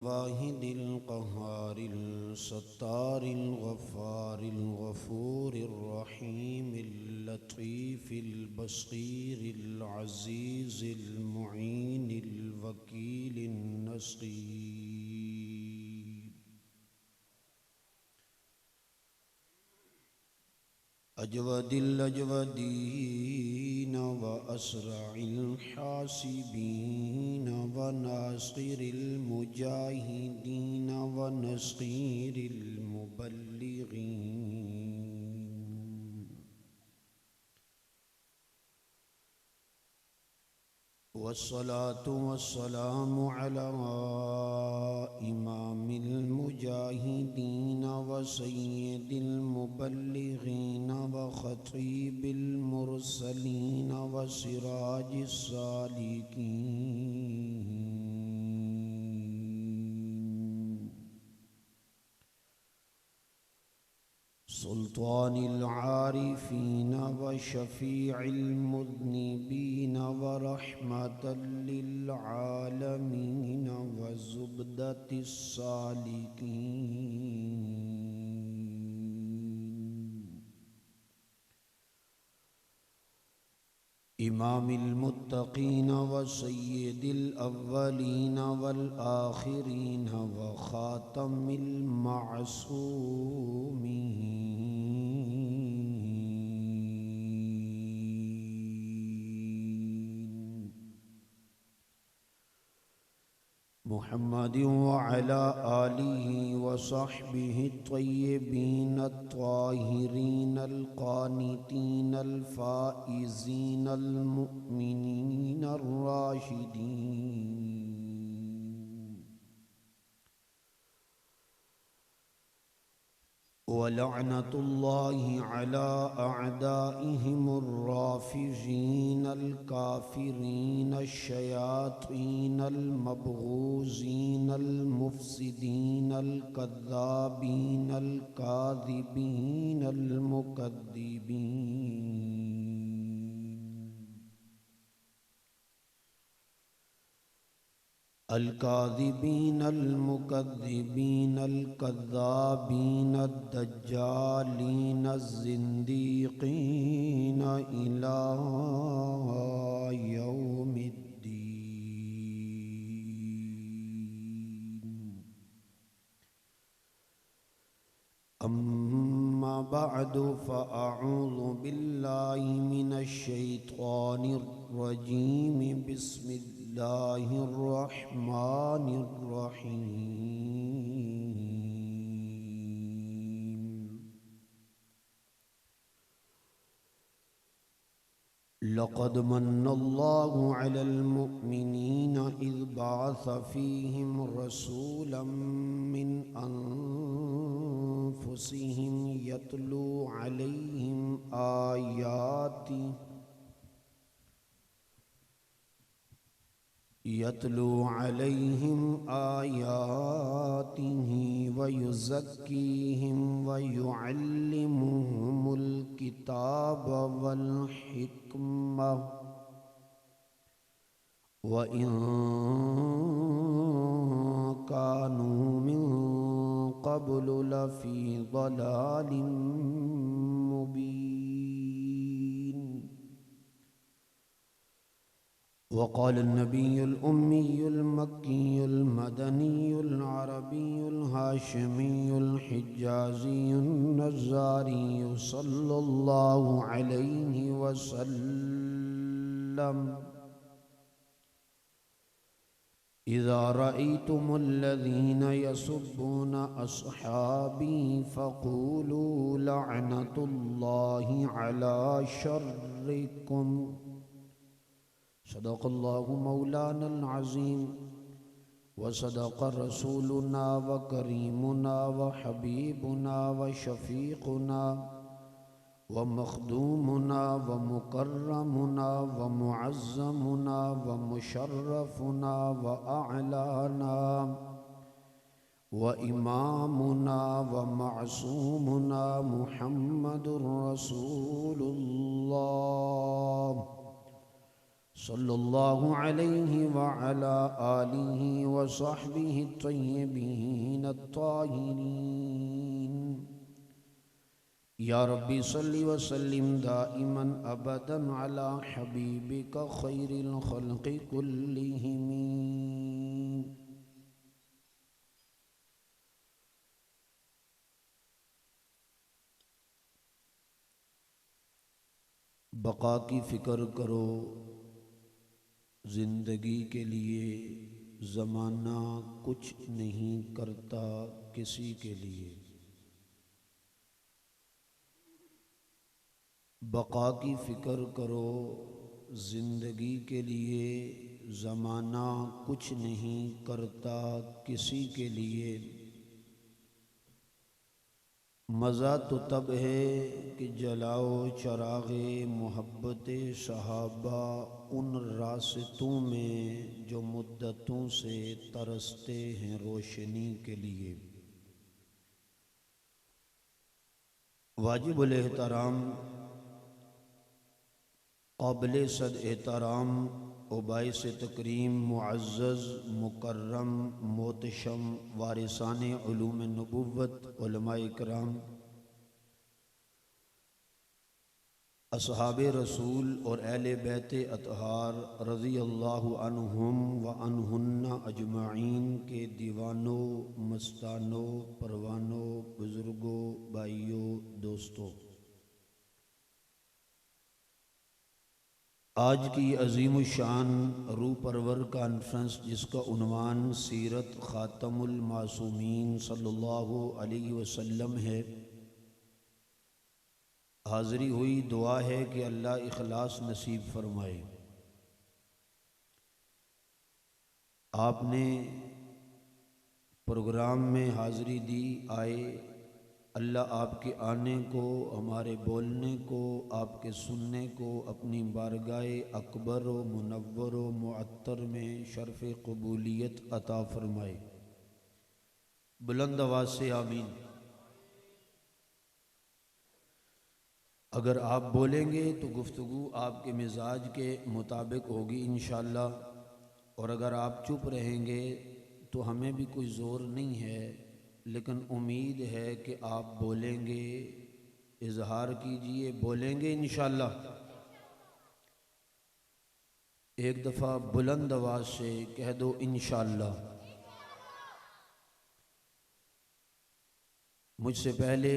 واحد القهار الستار الغفار الغفور الرحيم اللطيف البصير العزيز المعين الوكيل النصير أجود الأجودين وأسرع الحاسبين وناصر المجاهدين ونصير المبلغين والصلاة والسلام على إمام المجاهدين وسيد المبلغين وخطيب المرسلين وسراج السالكين سلطان العارفين وشفيع المذنبين ورحمة للعالمين وزبدة السالكين إمام المتقين وسيد الأولين والآخرين وخاتم المعصومين محمد وعلى آله وصحبه الطيبين الطاهرين القانتين الفائزين المؤمنين الراشدين ولعنة الله على أعدائهم الرافضين الكافرين الشياطين المبغوزين المفسدين الكذابين الكاذبين المكذبين الكاذبين المكذبين الكذابين الدجالين الزنديقين إلى يوم الدين أما بعد فأعوذ بالله من الشيطان الرجيم بسم الله الرحمن الرحيم لقد من الله على المؤمنين إذ بعث فيهم رسولا من أنفسهم يتلو عليهم آياته ويزكيهم ويعلمهم الكتاب والحكمة وإن كانوا من قبل لفي ضلال مبين وقال النبي الأمي المكي المدني العربي الهاشمي الحجازي النزاري صلى الله عليه وسلم إذا رأيتم الذين يسبون أصحابي فقولوا لعنة الله على شركم صدق الله مولانا العظيم وصدق رسولنا وكريمنا وحبيبنا وشفيقنا ومخدومنا ومكرمنا ومعزمنا ومشرفنا وأعلانا وإمامنا ومعصومنا محمد رسول الله صلی اللہ علیہ وعلا آلہ وصحبہ الطیبین الطاہرین یا ربی صلی وسلم دائما ابدا علی حبیبک خیر الخلق کلہم۔ بقا کی فکر کرو، زندگی کے لیے زمانہ کچھ نہیں کرتا کسی کے لیے۔ بقا کی فکر کرو، زندگی کے لیے زمانہ کچھ نہیں کرتا کسی کے لیے۔ مزہ تو تب ہے کہ جلاؤ چراغ محبت صحابہ ان راستوں میں جو مدتوں سے ترستے ہیں روشنی کے لیے۔ واجب الاحترام، قابل صد احترام و باعث تکریم، معزز مکرم محتشم وارثان علوم نبوت علماء کرام، اصحاب رسول اور اہل بیت اطہار رضی اللہ عنہم و عنہن اجمعین کے دیوانوں، مستانوں، پروانوں، بزرگوں، بھائیوں، دوستوں، آج کی عظیم الشان روح پرور کانفرنس جس کا عنوان سیرت خاتم المعصومین صلی اللہ علیہ وسلم ہے، حاضری ہوئی، دعا ہے کہ اللہ اخلاص نصیب فرمائے۔ آپ نے پروگرام میں حاضری دی، آئے، اللہ آپ کے آنے کو، ہمارے بولنے کو، آپ کے سننے کو اپنی بارگاہ اکبر و منور و معطر میں شرف قبولیت عطا فرمائے۔ بلند آواز سے آمین۔ اگر آپ بولیں گے تو گفتگو آپ کے مزاج کے مطابق ہوگی انشاءاللہ، اور اگر آپ چپ رہیں گے تو ہمیں بھی کوئی زور نہیں ہے، لیکن امید ہے کہ آپ بولیں گے۔ اظہار کیجئے، بولیں گے انشاءاللہ۔ ایک دفعہ بلند آواز سے کہہ دو انشاءاللہ۔ مجھ سے پہلے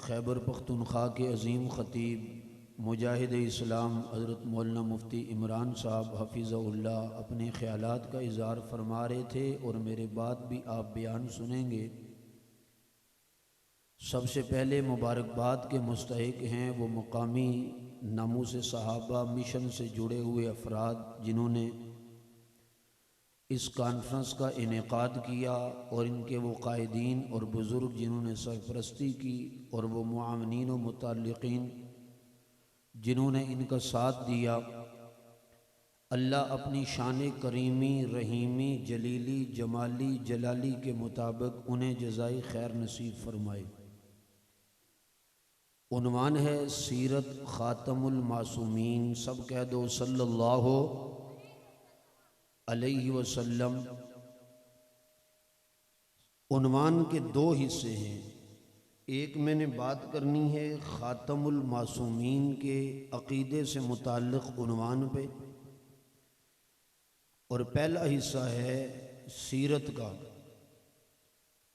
خیبر پختونخوا کے عظیم خطیب مجاہد اسلام حضرت مولانا مفتی عمران صاحب حفظہ اللہ اپنے خیالات کا اظہار فرما رہے تھے، اور میرے بعد بھی آپ بیان سنیں گے۔ سب سے پہلے مبارکباد کے مستحق ہیں وہ مقامی ناموس صحابہ مشن سے جڑے ہوئے افراد جنہوں نے اس کانفرنس کا انعقاد کیا، اور ان کے وہ قائدین اور بزرگ جنہوں نے سرپرستی کی، اور وہ معاونین و متعلقین جنہوں نے ان کا ساتھ دیا۔ اللہ اپنی شان کریمی، رحیمی، جلیلی، جمالی، جلالی کے مطابق انہیں جزائے خیر نصیب فرمائے۔ عنوان ہے سیرت خاتم المعصومین، سب کہہ دو صلی اللہ علیہ وسلم۔ عنوان کے دو حصے ہیں، ایک میں نے بات کرنی ہے خاتم المعصومین کے عقیدے سے متعلق عنوان پہ، اور پہلا حصہ ہے سیرت کا۔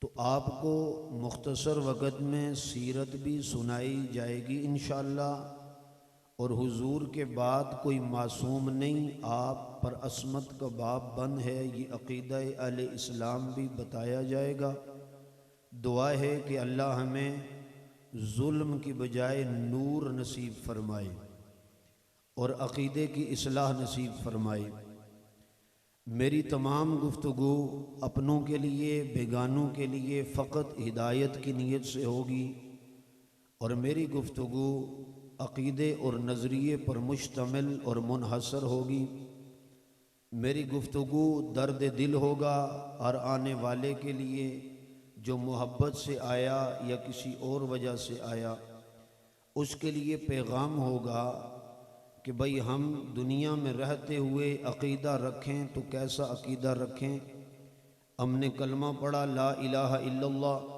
تو آپ کو مختصر وقت میں سیرت بھی سنائی جائے گی انشاءاللہ، اور حضور کے بعد کوئی معصوم نہیں، آپ پر عصمت کا باب بند ہے، یہ عقیدہ اہل اسلام بھی بتایا جائے گا۔ دعا ہے کہ اللہ ہمیں ظلم کی بجائے نور نصیب فرمائے اور عقیدے کی اصلاح نصیب فرمائے۔ میری تمام گفتگو اپنوں کے لیے، بیگانوں کے لیے فقط ہدایت کی نیت سے ہوگی، اور میری گفتگو عقیدے اور نظریے پر مشتمل اور منحصر ہوگی۔ میری گفتگو درد دل ہوگا اور آنے والے کے لیے جو محبت سے آیا یا کسی اور وجہ سے آیا، اس کے لیے پیغام ہوگا کہ بھئی ہم دنیا میں رہتے ہوئے عقیدہ رکھیں تو کیسا عقیدہ رکھیں؟ ہم نے کلمہ پڑھا لا الہ الا اللہ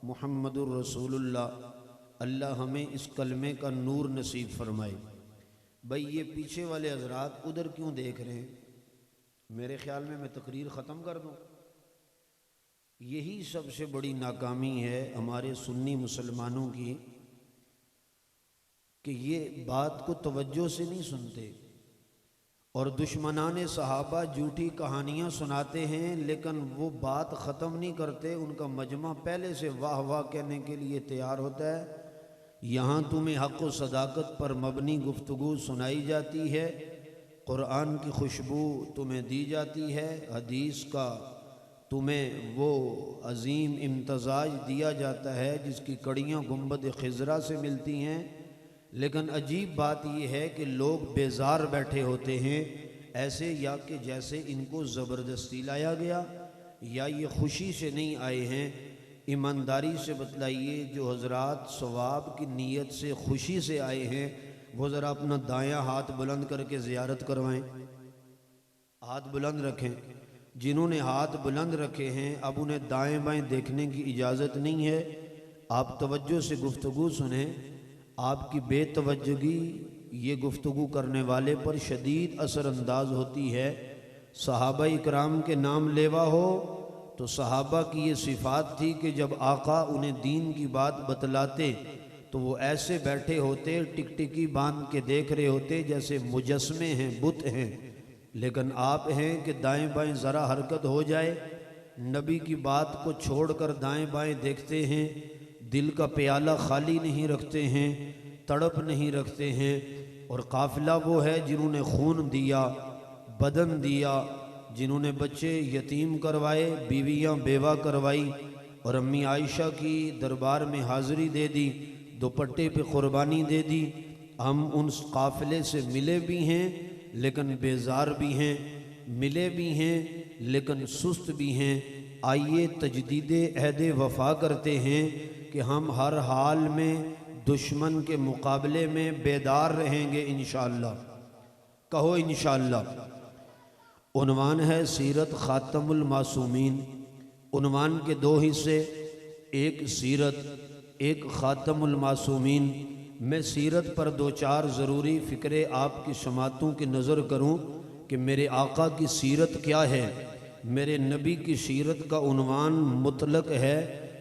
محمد الرسول اللہ، اللہ ہمیں اس کلمے کا نور نصیب فرمائے۔ بھئی یہ پیچھے والے حضرات ادھر کیوں دیکھ رہے ہیں؟ میرے خیال میں تقریر ختم کر دوں۔ یہی سب سے بڑی ناکامی ہے ہمارے سنی مسلمانوں کی کہ یہ بات کو توجہ سے نہیں سنتے، اور دشمنان صحابہ جھوٹی کہانیاں سناتے ہیں لیکن وہ بات ختم نہیں کرتے، ان کا مجمع پہلے سے واہ واہ کہنے کے لیے تیار ہوتا ہے۔ یہاں تمہیں حق و صداقت پر مبنی گفتگو سنائی جاتی ہے، قرآن کی خوشبو تمہیں دی جاتی ہے، حدیث کا تمہیں وہ عظیم امتزاج دیا جاتا ہے جس کی کڑیاں گنبد خضرا سے ملتی ہیں، لیکن عجیب بات یہ ہے کہ لوگ بیزار بیٹھے ہوتے ہیں، ایسے یا کہ جیسے ان کو زبردستی لایا گیا، یا یہ خوشی سے نہیں آئے ہیں۔ ایمانداری سے بتلائیے، جو حضرات ثواب کی نیت سے خوشی سے آئے ہیں وہ ذرا اپنا دایاں ہاتھ بلند کر کے زیارت کروائیں، ہاتھ بلند رکھیں۔ جنہوں نے ہاتھ بلند رکھے ہیں اب انہیں دائیں بائیں دیکھنے کی اجازت نہیں ہے، آپ توجہ سے گفتگو سنیں۔ آپ کی بے توجہی یہ گفتگو کرنے والے پر شدید اثر انداز ہوتی ہے۔ صحابہ اکرام کے نام لیوا ہو تو صحابہ کی یہ صفات تھی کہ جب آقا انہیں دین کی بات بتلاتے تو وہ ایسے بیٹھے ہوتے، ٹکٹکی باندھ کے دیکھ رہے ہوتے جیسے مجسمے ہیں، بت ہیں۔ لیکن آپ ہیں کہ دائیں بائیں ذرا حرکت ہو جائے، نبی کی بات کو چھوڑ کر دائیں بائیں دیکھتے ہیں، دل کا پیالہ خالی نہیں رکھتے ہیں، تڑپ نہیں رکھتے ہیں۔ اور قافلہ وہ ہے جنہوں نے خون دیا، بدن دیا، جنہوں نے بچے یتیم کروائے، بیویاں بیوہ کروائی، اور امی عائشہ کی دربار میں حاضری دے دی، دوپٹے پہ قربانی دے دی۔ ہم ان قافلے سے ملے بھی ہیں لیکن بیزار بھی ہیں، ملے بھی ہیں لیکن سست بھی ہیں۔ آئیے تجدید عہد وفا کرتے ہیں کہ ہم ہر حال میں دشمن کے مقابلے میں بیدار رہیں گے انشاءاللہ۔ کہو انشاءاللہ۔ عنوان ہے سیرت خاتم المعصومین۔ عنوان کے دو حصے، ایک سیرت، ایک خاتم المعصومین۔ میں سیرت پر دو چار ضروری فکرے آپ کی سماعتوں کی نظر کروں کہ میرے آقا کی سیرت کیا ہے۔ میرے نبی کی سیرت کا عنوان مطلق ہے،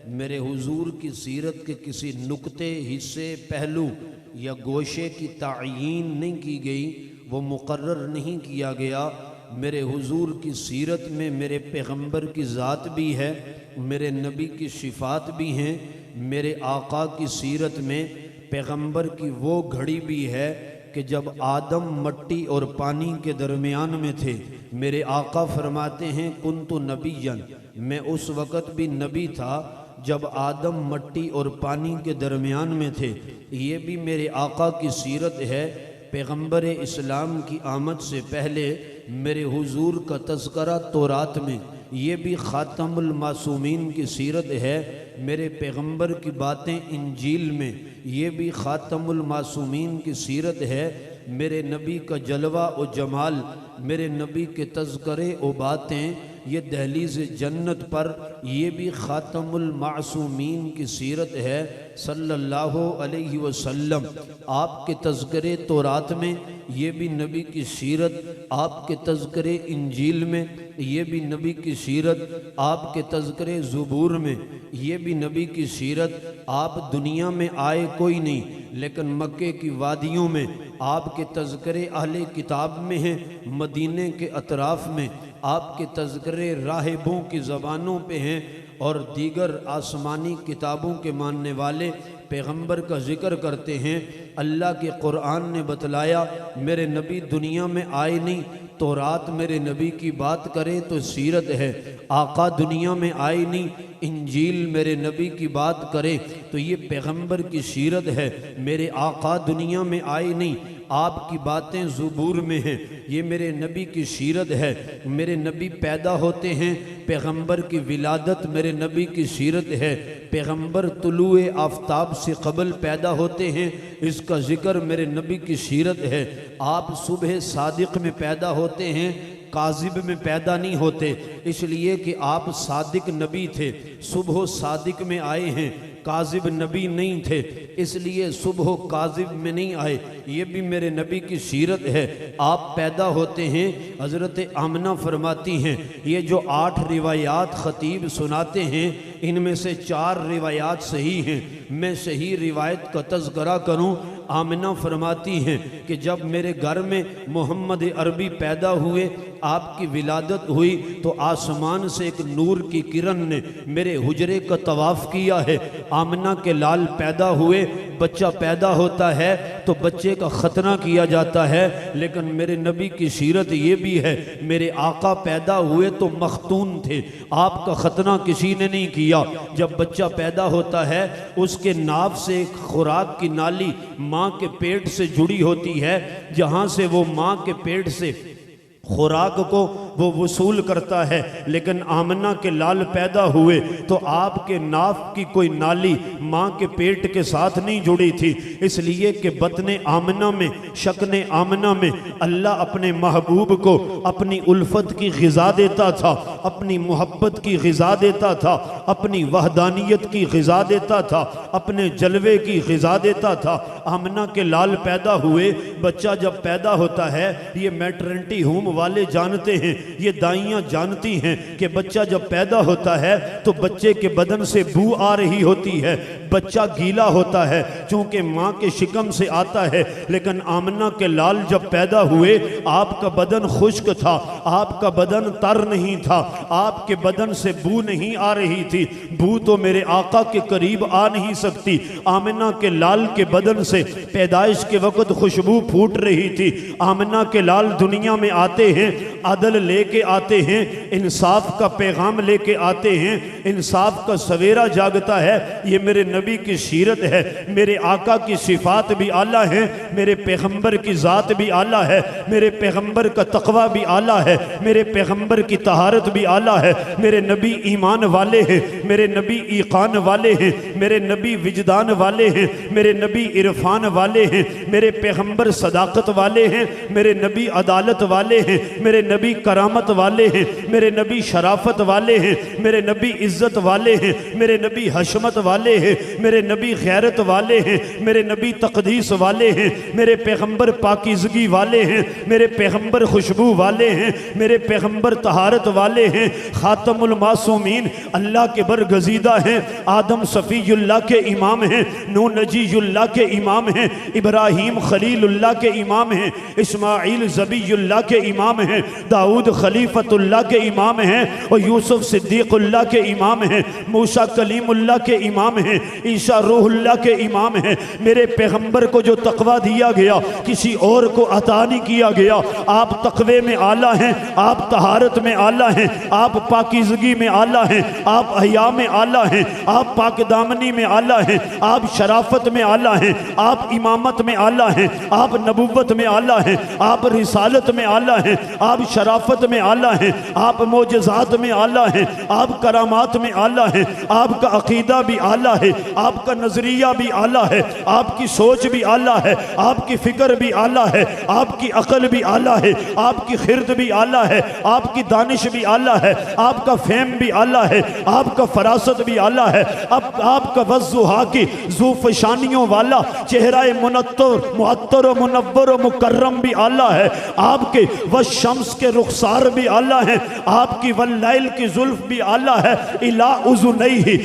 میرے حضور کی سیرت کے کسی نکتے، حصے، پہلو یا گوشے کی تعیین نہیں کی گئی، وہ مقرر نہیں کیا گیا۔ میرے حضور کی سیرت میں میرے پیغمبر کی ذات بھی ہے، میرے نبی کی صفات بھی ہیں۔ میرے آقا کی سیرت میں پیغمبر کی وہ گھڑی بھی ہے کہ جب آدم مٹی اور پانی کے درمیان میں تھے، میرے آقا فرماتے ہیں کنت نبیًا، میں اس وقت بھی نبی تھا جب آدم مٹی اور پانی کے درمیان میں تھے۔ یہ بھی میرے آقا کی سیرت ہے۔ پیغمبر اسلام کی آمد سے پہلے میرے حضور کا تذکرہ تورات میں، یہ بھی خاتم المعصومین کی سیرت ہے۔ میرے پیغمبر کی باتیں انجیل میں، یہ بھی خاتم المعصومین کی سیرت ہے۔ میرے نبی کا جلوہ و جمال، میرے نبی کے تذکرے و باتیں، یہ دہلیز جنت پر، یہ بھی خاتم المعصومین کی سیرت ہے صلی اللہ علیہ وسلم۔ آپ کے تذکرے تورات میں، یہ بھی نبی کی سیرت۔ آپ کے تذکرے انجیل میں، یہ بھی نبی کی سیرت۔ آپ کے تذکرے زبور میں، یہ بھی نبی کی سیرت۔ آپ دنیا میں آئے کوئی نہیں لیکن مکے کی وادیوں میں آپ کے تذکرے اہل کتاب میں ہیں، مدینے کے اطراف میں آپ کے تذکرے راہبوں کی زبانوں پہ ہیں، اور دیگر آسمانی کتابوں کے ماننے والے پیغمبر کا ذکر کرتے ہیں۔ اللہ کے قرآن نے بتلایا میرے نبی دنیا میں آئے نہیں، تورات میرے نبی کی بات کرے تو سیرت ہے۔ آقا دنیا میں آئے نہیں، انجیل میرے نبی کی بات کرے تو یہ پیغمبر کی سیرت ہے۔ میرے آقا دنیا میں آئے نہیں آپ کی باتیں زبور میں ہیں، یہ میرے نبی کی سیرت ہے۔ میرے نبی پیدا ہوتے ہیں، پیغمبر کی ولادت میرے نبی کی سیرت ہے۔ پیغمبر طلوع آفتاب سے قبل پیدا ہوتے ہیں، اس کا ذکر میرے نبی کی سیرت ہے۔ آپ صبح صادق میں پیدا ہوتے ہیں، کاذب میں پیدا نہیں ہوتے، اس لیے کہ آپ صادق نبی تھے، صبح صادق میں آئے ہیں، کاذب نبی نہیں تھے، اس لیے صبح کاذب میں نہیں آئے۔ یہ بھی میرے نبی کی سیرت ہے۔ آپ پیدا ہوتے ہیں، حضرت آمنہ فرماتی ہیں، یہ جو 8 روایات خطیب سناتے ہیں ان میں سے 4 روایات صحیح ہیں۔ میں صحیح روایت کا تذکرہ کروں، آمنہ فرماتی ہیں کہ جب میرے گھر میں محمد عربی پیدا ہوئے، آپ کی ولادت ہوئی، تو آسمان سے ایک نور کی کرن نے میرے حجرے کا طواف کیا ہے۔ آمنہ کے لال پیدا ہوئے، بچہ پیدا ہوتا ہے تو بچے کا ختنہ کیا جاتا ہے، لیکن میرے نبی کی سیرت یہ بھی ہے، میرے آقا پیدا ہوئے تو مختون تھے، آپ کا ختنہ کسی نے نہیں کیا۔ جب بچہ پیدا ہوتا ہے اس کے ناف سے ایک خوراک کی نالی ماں کے پیٹ سے جڑی ہوتی ہے، جہاں سے وہ ماں کے پیٹ سے خوراک کو وہ وصول کرتا ہے، لیکن آمنہ کے لال پیدا ہوئے تو آپ کے ناف کی کوئی نالی ماں کے پیٹ کے ساتھ نہیں جڑی تھی، اس لیے کہ بطن آمنہ میں، شکن آمنہ میں اللہ اپنے محبوب کو اپنی الفت کی غذا دیتا تھا، اپنی محبت کی غذا دیتا تھا، اپنی وحدانیت کی غذا دیتا تھا، اپنے جلوے کی غذا دیتا تھا۔ آمنہ کے لال پیدا ہوئے، بچہ جب پیدا ہوتا ہے، یہ میٹرنٹی ہوم والے جانتے ہیں، یہ دائیاں جانتی ہیں کہ بچہ جب پیدا ہوتا ہے تو بچے کے بدن سے بو آ رہی ہوتی ہے، بچہ گیلا ہوتا ہے چونکہ ماں کے شکم سے آتا ہے، لیکن آمنہ کے لال جب پیدا ہوئے آپ کا بدن خشک تھا، آپ کا بدن تر نہیں تھا، آپ کے بدن سے بو نہیں آ رہی تھی، بو تو میرے آقا کے قریب آ نہیں سکتی۔ آمنہ کے لال کے بدن سے پیدائش کے وقت خوشبو پھوٹ رہی تھی۔ آمنہ کے لال دنیا میں آتے ہیں، عدل لے کے آتے ہیں، انصاف کا پیغام لے کے آتے ہیں، انصاف کا سویرا جاگتا ہے۔ یہ میرے نبی کی سیرت ہے۔ میرے آقا کی صفات بھی اعلیٰ ہیں، میرے پیغمبر کی ذات بھی اعلیٰ ہے، میرے پیغمبر کا تقوی بھی اعلیٰ ہے، میرے پیغمبر کی طہارت بھی اعلیٰ ہے۔ میرے نبی ایمان والے ہیں، میرے نبی ایقان والے ہیں، میرے نبی وجدان والے ہیں، میرے نبی عرفان والے ہیں، میرے پیغمبر صداقت والے ہیں، میرے نبی عدالت والے ہیں، میرے نبی کرامت والے ہیں، میرے نبی شرافت والے ہیں، میرے نبی عزت والے ہیں، میرے نبی حشمت والے ہیں، میرے نبی غیرت والے ہیں، میرے نبی تقدیس والے ہیں، میرے پیغمبر پاکیزگی والے ہیں، میرے پیغمبر خوشبو والے ہیں، میرے پیغمبر طہارت والے ہیں، خاتم المعصومین اللہ کے برگزیدہ ہیں، آدم صفی اللہ کے امام ہیں، نوح نجی اللہ کے امام ہیں، ابراہیم خلیل اللہ کے امام ہیں، اسماعیل ذبی اللہ کے امام ہیں، داؤد خلیفت اللہ کے امام ہیں، اور یوسف صدیق اللہ کے امام ہیں، موسیٰ کلیم اللہ کے امام ہیں، عیسیٰ روح اللہ کے امام ہیں۔ میرے پیغمبر کو جو تقوی دیا گیا کسی اور کو عطا نہیں کیا گیا۔ آپ تقوی میں اعلیٰ ہیں، آپ طہارت میں اعلیٰ ہیں، آپ پاکیزگی میں اعلیٰ ہیں، آپ حیا میں اعلیٰ ہیں، آپ پاک دامنی میں اعلیٰ ہیں، آپ شرافت میں اعلیٰ ہیں، آپ امامت میں اعلیٰ ہیں، آپ نبوت میں اعلیٰ ہیں، آپ رسالت میں اعلیٰ ہیں، آپ شرافت میں اعلیٰ ہیں، آپ معجزات میں اعلیٰ ہیں، آپ کرامات میں اعلیٰ ہیں، آپ کا عقیدہ بھی اعلیٰ ہے، آپ کا نظریہ بھی اعلیٰ ہے، آپ کی سوچ بھی اعلیٰ ہے، آپ کی فکر بھی اعلیٰ ہے، آپ کی عقل بھی اعلیٰ ہے، آپ کی خرد بھی اعلیٰ ہے، آپ کی دانش بھی اعلیٰ ہے، آپ کا فہم بھی اعلیٰ ہے، آپ کا فراست بھی اعلیٰ ہے، آپ کا وضحا کی ذو فشانیوں والا چہرہ منطر معطر و منور و مکرم بھی اعلیٰ ہے، آپ کے والشمس کے رخسار بھی اعلیٰ ہیں، آپ کی واللیل کی زلف بھی اعلیٰ ہے، الا اذنیہ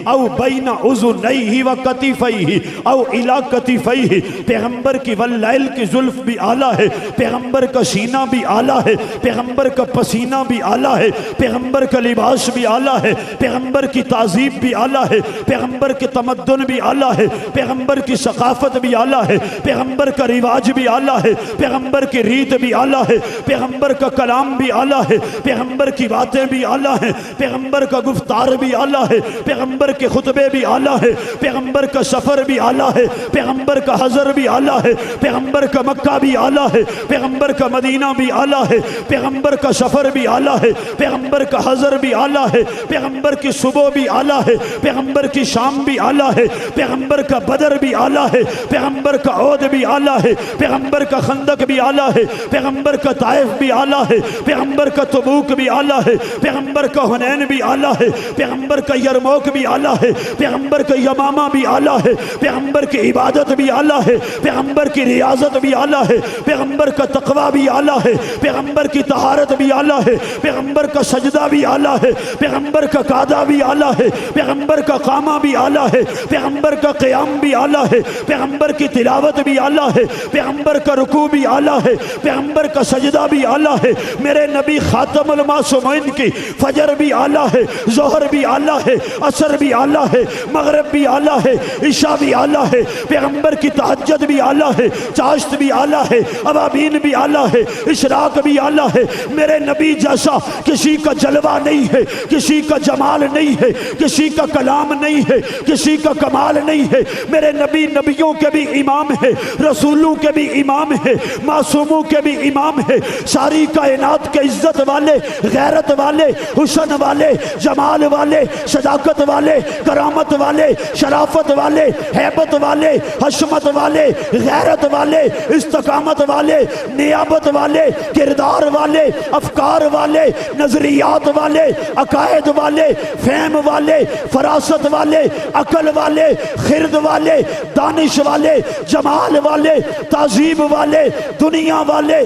او بین اذنیہ و کتفیہ او الا کتفیہ۔ پیغمبر کی واللیل کی زلف بھی اعلیٰ ہے، پیغمبر کا سینہ بھی اعلیٰ ہے، پیغمبر کا پسینہ بھی اعلیٰ ہے، پیغمبر کا لباس بھی اعلیٰ ہے، پیغمبر کی تہذیب بھی اعلیٰ ہے، پیغمبر کے تمدن بھی اعلیٰ ہے، پیغمبر کی ثقافت بھی اعلیٰ ہے، پیغمبر کا رواج بھی اعلیٰ ہے، پیغمبر کی ریت بھی اعلیٰ ہے، پیغمبر کا کلام بھی اعلیٰ ہے، پیغمبر کی باتیں بھی اعلیٰ ہیں، پیغمبر کا گفتار بھی اعلیٰ ہے، پیغمبر کے خطبے بھی اعلیٰ ہے، پیغمبر کا سفر بھی اعلیٰ ہے، پیغمبر کا حضر بھی اعلیٰ ہے، پیغمبر کا مکہ بھی اعلیٰ ہے، پیغمبر کا مدینہ بھی اعلیٰ ہے، پیغمبر کا سفر بھی اعلیٰ ہے، پیغمبر کا حضر بھی اعلیٰ ہے، پیغمبر کی صبح بھی اعلیٰ ہے، پیغمبر کی شام بھی اعلیٰ ہے، پیغمبر کا بدر بھی اعلیٰ ہے، پیغمبر کا عہد بھی اعلیٰ ہے، پیغمبر کا خندق بھی اعلیٰ ہے، پیغمبر کا طائف بھی اعلیٰ ہے، پیغمبر کا تبوک بھی اعلیٰ ہے، پیغمبر کا حنین بھی اعلیٰ ہے، پیغمبر کا یرموک بھی اعلیٰ ہے، پیغمبر کا یمامہ بھی اعلیٰ ہے، پیغمبر کی عبادت بھی اعلیٰ ہے، پیغمبر کی ریاضت بھی اعلیٰ ہے، پیغمبر کا تقوی بھی اعلیٰ ہے، پیغمبر کی طہارت بھی اعلیٰ ہے، پیغمبر کا سجدہ بھی اعلیٰ ہے، پیغمبر کا قعدہ بھی اعلیٰ ہے، پیغمبر کا قامہ بھی اعلیٰ ہے، پیغمبر کا قیام بھی اعلیٰ ہے، پیغمبر کی تلاوت بھی اعلیٰ ہے، پیغمبر کا رکوع بھی اعلیٰ ہے، پیغمبر کا سجدہ بھی اعلیٰ ہے، میرے نبی خاتم المعصومین کی فجر بھی اعلیٰ ہے، ظہر بھی اعلیٰ ہے، عصر بھی اعلیٰ ہے، مغرب بھی اعلیٰ ہے، عشاء بھی اعلیٰ ہے، پیغمبر کی تہجد بھی اعلیٰ ہے، چاشت بھی اعلیٰ ہے، ابابین بھی اعلیٰ ہے، اشراق بھی اعلیٰ ہے، میرے نبی جیسا کسی کا جلوہ نہیں ہے، کسی کا جمال نہیں ہے، کسی کا کلام نہیں ہے، کسی کا کمال نہیں ہے، میرے نبی نبیوں کے بھی امام ہے، رسولوں کے بھی امام ہے، معصوموں کے بھی امام ہے، ساری کائنات کے عزت والے، غیرت والے، حسن والے، جمال والے، صداقت والے، کرامت والے، شرافت والے، ہیبت والے، حشمت والے، غیرت والے، استقامت والے، نیابت والے، کردار والے، افکار والے، نظریات والے، عقائد والے، فہم والے، فراست والے، عقل والے، خرد والے، دانش والے، جمال والے، تہذیب والے، دنیا والے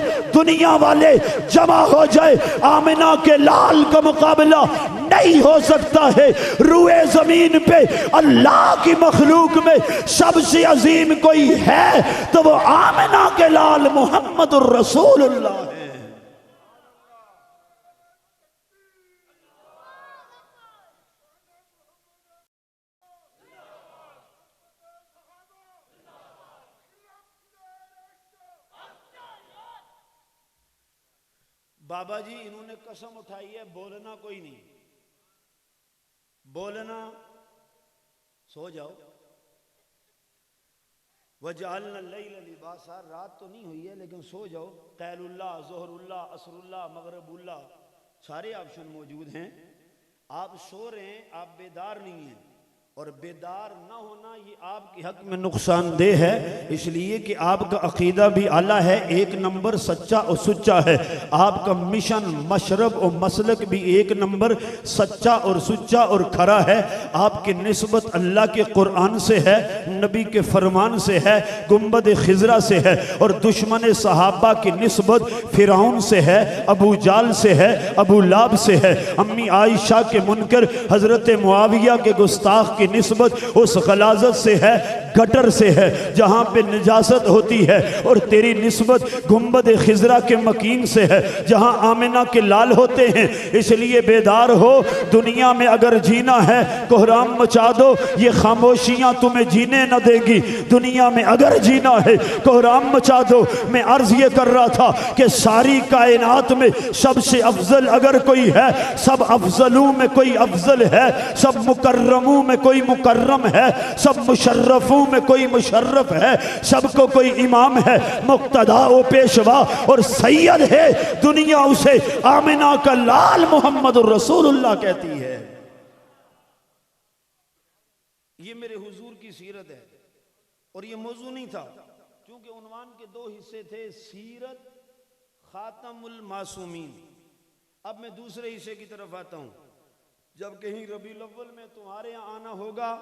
جمع ہو جائے، آمنہ کے لال کا مقابلہ نہیں ہو سکتا ہے۔ روئے زمین پہ اللہ کی مخلوق میں سب سے عظیم کوئی ہے تو وہ آمنہ کے لال محمد الرسول اللہ ہے۔ بابا جی انہوں نے قسم اٹھائی ہے بولنا کوئی نہیں، بولنا سو جاؤ۔ وَجَعَلْنَا اللَّيْلَ لِبَاسًا، رات تو نہیں ہوئی ہے لیکن سو جاؤ۔ قیل اللہ، ظہر اللہ، عصر اللہ، مغرب اللہ، سارے آپشن موجود ہیں۔ آپ سو رہے ہیں، آپ بیدار نہیں ہیں، اور بیدار نہ ہونا یہ آپ کے حق میں نقصان دہ ہے، اس لیے کہ آپ کا عقیدہ بھی اعلیٰ ہے، ایک نمبر سچا اور سچا ہے، آپ کا مشن، مشرب اور مسلک بھی ایک نمبر سچا اور سچا اور کھرا ہے، آپ کی نسبت اللہ کے قرآن سے ہے، نبی کے فرمان سے ہے، گنبد خضرا سے ہے، اور دشمن صحابہ کی نسبت فرعون سے ہے، ابو جال سے ہے، ابو لاب سے ہے، امی عائشہ کے منکر حضرت معاویہ کے گستاخ کی نسبت اس غلاظت سے ہے، گٹر سے ہے جہاں پہ نجاست ہوتی ہے، اور تیری نسبت گنبد خضرا کے مکین سے ہے جہاں آمنہ کے لال ہوتے ہیں۔ اس لیے بیدار ہو، دنیا میں اگر جینا ہے کوہرام مچا دو، یہ خاموشیاں تمہیں جینے نہ دیں گی، دنیا میں اگر جینا ہے کوہرام مچا دو۔ میں عرض یہ کر رہا تھا کہ ساری کائنات میں سب سے افضل اگر کوئی ہے، سب افضلوں میں کوئی افضل ہے، سب مکرموں میں کوئی مکرم ہے، سب مشرفوں میں کوئی مشرف ہے، سب کو کوئی امام ہے، مقتدا و پیشوا اور سید ہے، دنیا اسے آمنہ کا لال محمد الرسول اللہ کہتی ہے۔ یہ میرے حضور کی سیرت ہے، اور یہ موضوع نہیں تھا کیونکہ عنوان کے دو حصے تھے، سیرت خاتم المعصومین۔ اب میں دوسرے حصے کی طرف آتا ہوں۔ جب کہیں ربیع الاول میں تمہارے یہاں آنا ہوگا،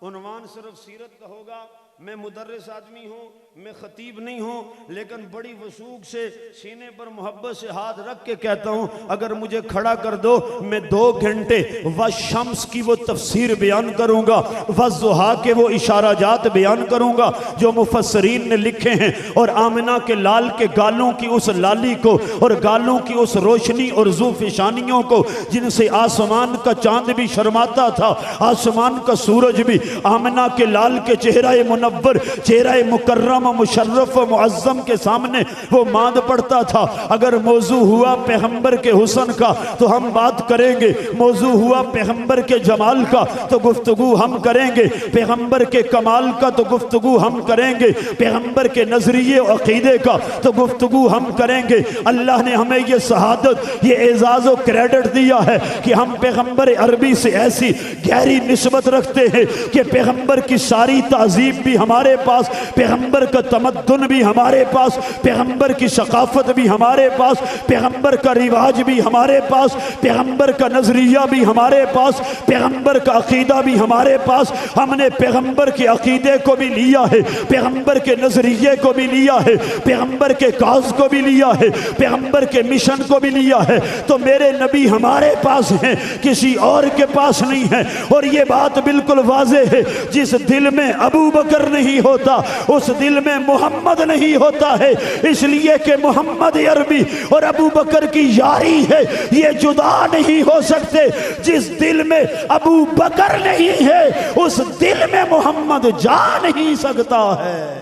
عنوان صرف سیرت کا ہوگا۔ میں مدرس آدمی ہوں، میں خطیب نہیں ہوں، لیکن بڑی وثوق سے سینے پر محبت سے ہاتھ رکھ کے کہتا ہوں اگر مجھے کھڑا کر دو میں 2 گھنٹے والشمس کی وہ تفسیر بیان کروں گا، والضحیٰ کے وہ اشارہ جات بیان کروں گا جو مفسرین نے لکھے ہیں، اور آمنہ کے لال کے گالوں کی اس لالی کو اور گالوں کی اس روشنی اور ذوفشانیوں کو جن سے آسمان کا چاند بھی شرماتا تھا، آسمان کا سورج بھی، آمنہ کے لال کے چہرہ منور، چہرہ مکرم مشرف و معظم کے سامنے وہ ماند پڑتا تھا۔ اگر موضوع ہوا پیغمبر کے حسن کا تو ہم بات کریں گے، موضوع ہوا پیغمبر کے جمال کا تو گفتگو ہم کریں گے، پیغمبر کے کمال کا تو گفتگو ہم کریں گے، پیغمبر کے نظریے و عقیدے کا تو گفتگو ہم کریں گے۔ اللہ نے ہمیں یہ شہادت، یہ اعزاز و کریڈٹ دیا ہے کہ ہم پیغمبر عربی سے ایسی گہری نسبت رکھتے ہیں کہ پیغمبر کی ساری تہذیب بھی ہمارے پاس، پیغمبر کا تمدن بھی ہمارے پاس، پیغمبر کی ثقافت بھی ہمارے پاس، پیغمبر کا رواج بھی ہمارے پاس، پیغمبر کا نظریہ بھی ہمارے پاس، پیغمبر کا عقیدہ بھی ہمارے پاس۔ ہم نے پیغمبر کے عقیدے کو بھی لیا ہے، پیغمبر کے نظریے کو بھی لیا ہے، پیغمبر کے کاز کو بھی لیا ہے، پیغمبر کے مشن کو بھی لیا ہے۔ تو میرے نبی ہمارے پاس ہیں، کسی اور کے پاس نہیں ہے۔ اور یہ بات بالکل واضح ہے، جس دل میں ابو بکر نہیں ہوتا اس دل میں محمد نہیں ہوتا ہے، اس لیے کہ محمد عربی اور ابو بکر کی یاری ہے، یہ جدا نہیں ہو سکتے۔ جس دل میں ابو بکر نہیں ہے اس دل میں محمد جا نہیں سکتا ہے۔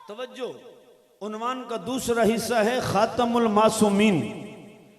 توجہ، عنوان کا دوسرا حصہ ہے خاتم المعصومین۔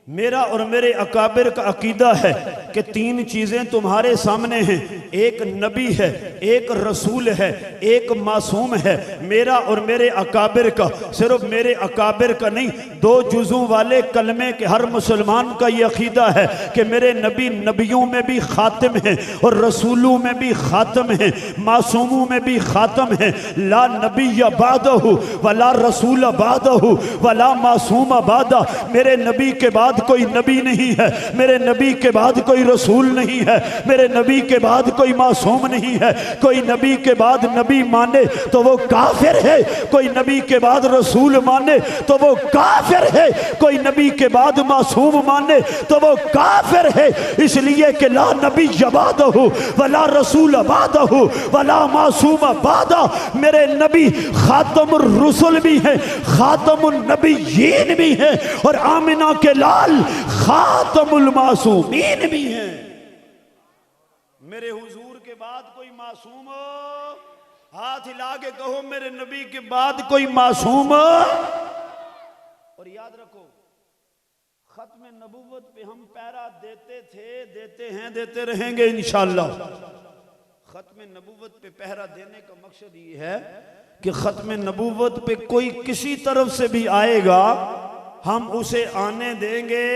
میرا اور میرے اکابر کا عقیدہ ہے کہ تین چیزیں تمہارے سامنے ہیں، ایک نبی ہے، ایک رسول ہے، ایک معصوم ہے۔ میرا اور میرے اکابر کا، صرف میرے اکابر کا نہیں، دو جزوں والے کلمے کے ہر مسلمان کا یہ عقیدہ ہے کہ میرے نبی نبیوں میں بھی خاتم ہیں اور رسولوں میں بھی خاتم ہیں، معصوموں میں بھی خاتم ہیں۔ لا نبی بعدہ ولا رسول بعدہ ولا معصوم بعدہ۔ میرے نبی کے بعد کوئی نبی نہیں ہے، میرے نبی کے بعد کوئی رسول نہیں ہے، میرے نبی کے بعد کوئی معصوم نہیں ہے۔ کوئی نبی کے بعد نبی مانے تو وہ کافر ہے، کوئی نبی کے بعد رسول مانے تو وہ کافر ہے، کوئی نبی کے بعد معصوم مانے تو وہ کافر ہے۔ اس لیے کہ لا نبی بعدہ ولا رسول بعدہ ولا معصوم بعدہ۔ میرے نبی خاتم الرسل بھی ہیں، خاتم النبیین بھی ہیں، اور آمنہ کے لال خاتم المعصومین بھی ہیں۔ میرے حضور کے بعد کوئی معصوم ہو، ہاتھ ہلا کے کہو میرے نبی کے بعد کوئی معصوم ہو۔ اور یاد رکھو، ختم نبوت پہ ہم پہرا دیتے تھے، دیتے ہیں، دیتے رہیں گے انشاءاللہ۔ ختم نبوت پہ پہرا دینے کا مقصد یہ ہے کہ ختم نبوت پہ کوئی کسی طرف سے بھی آئے گا ہم اسے آنے دیں گے۔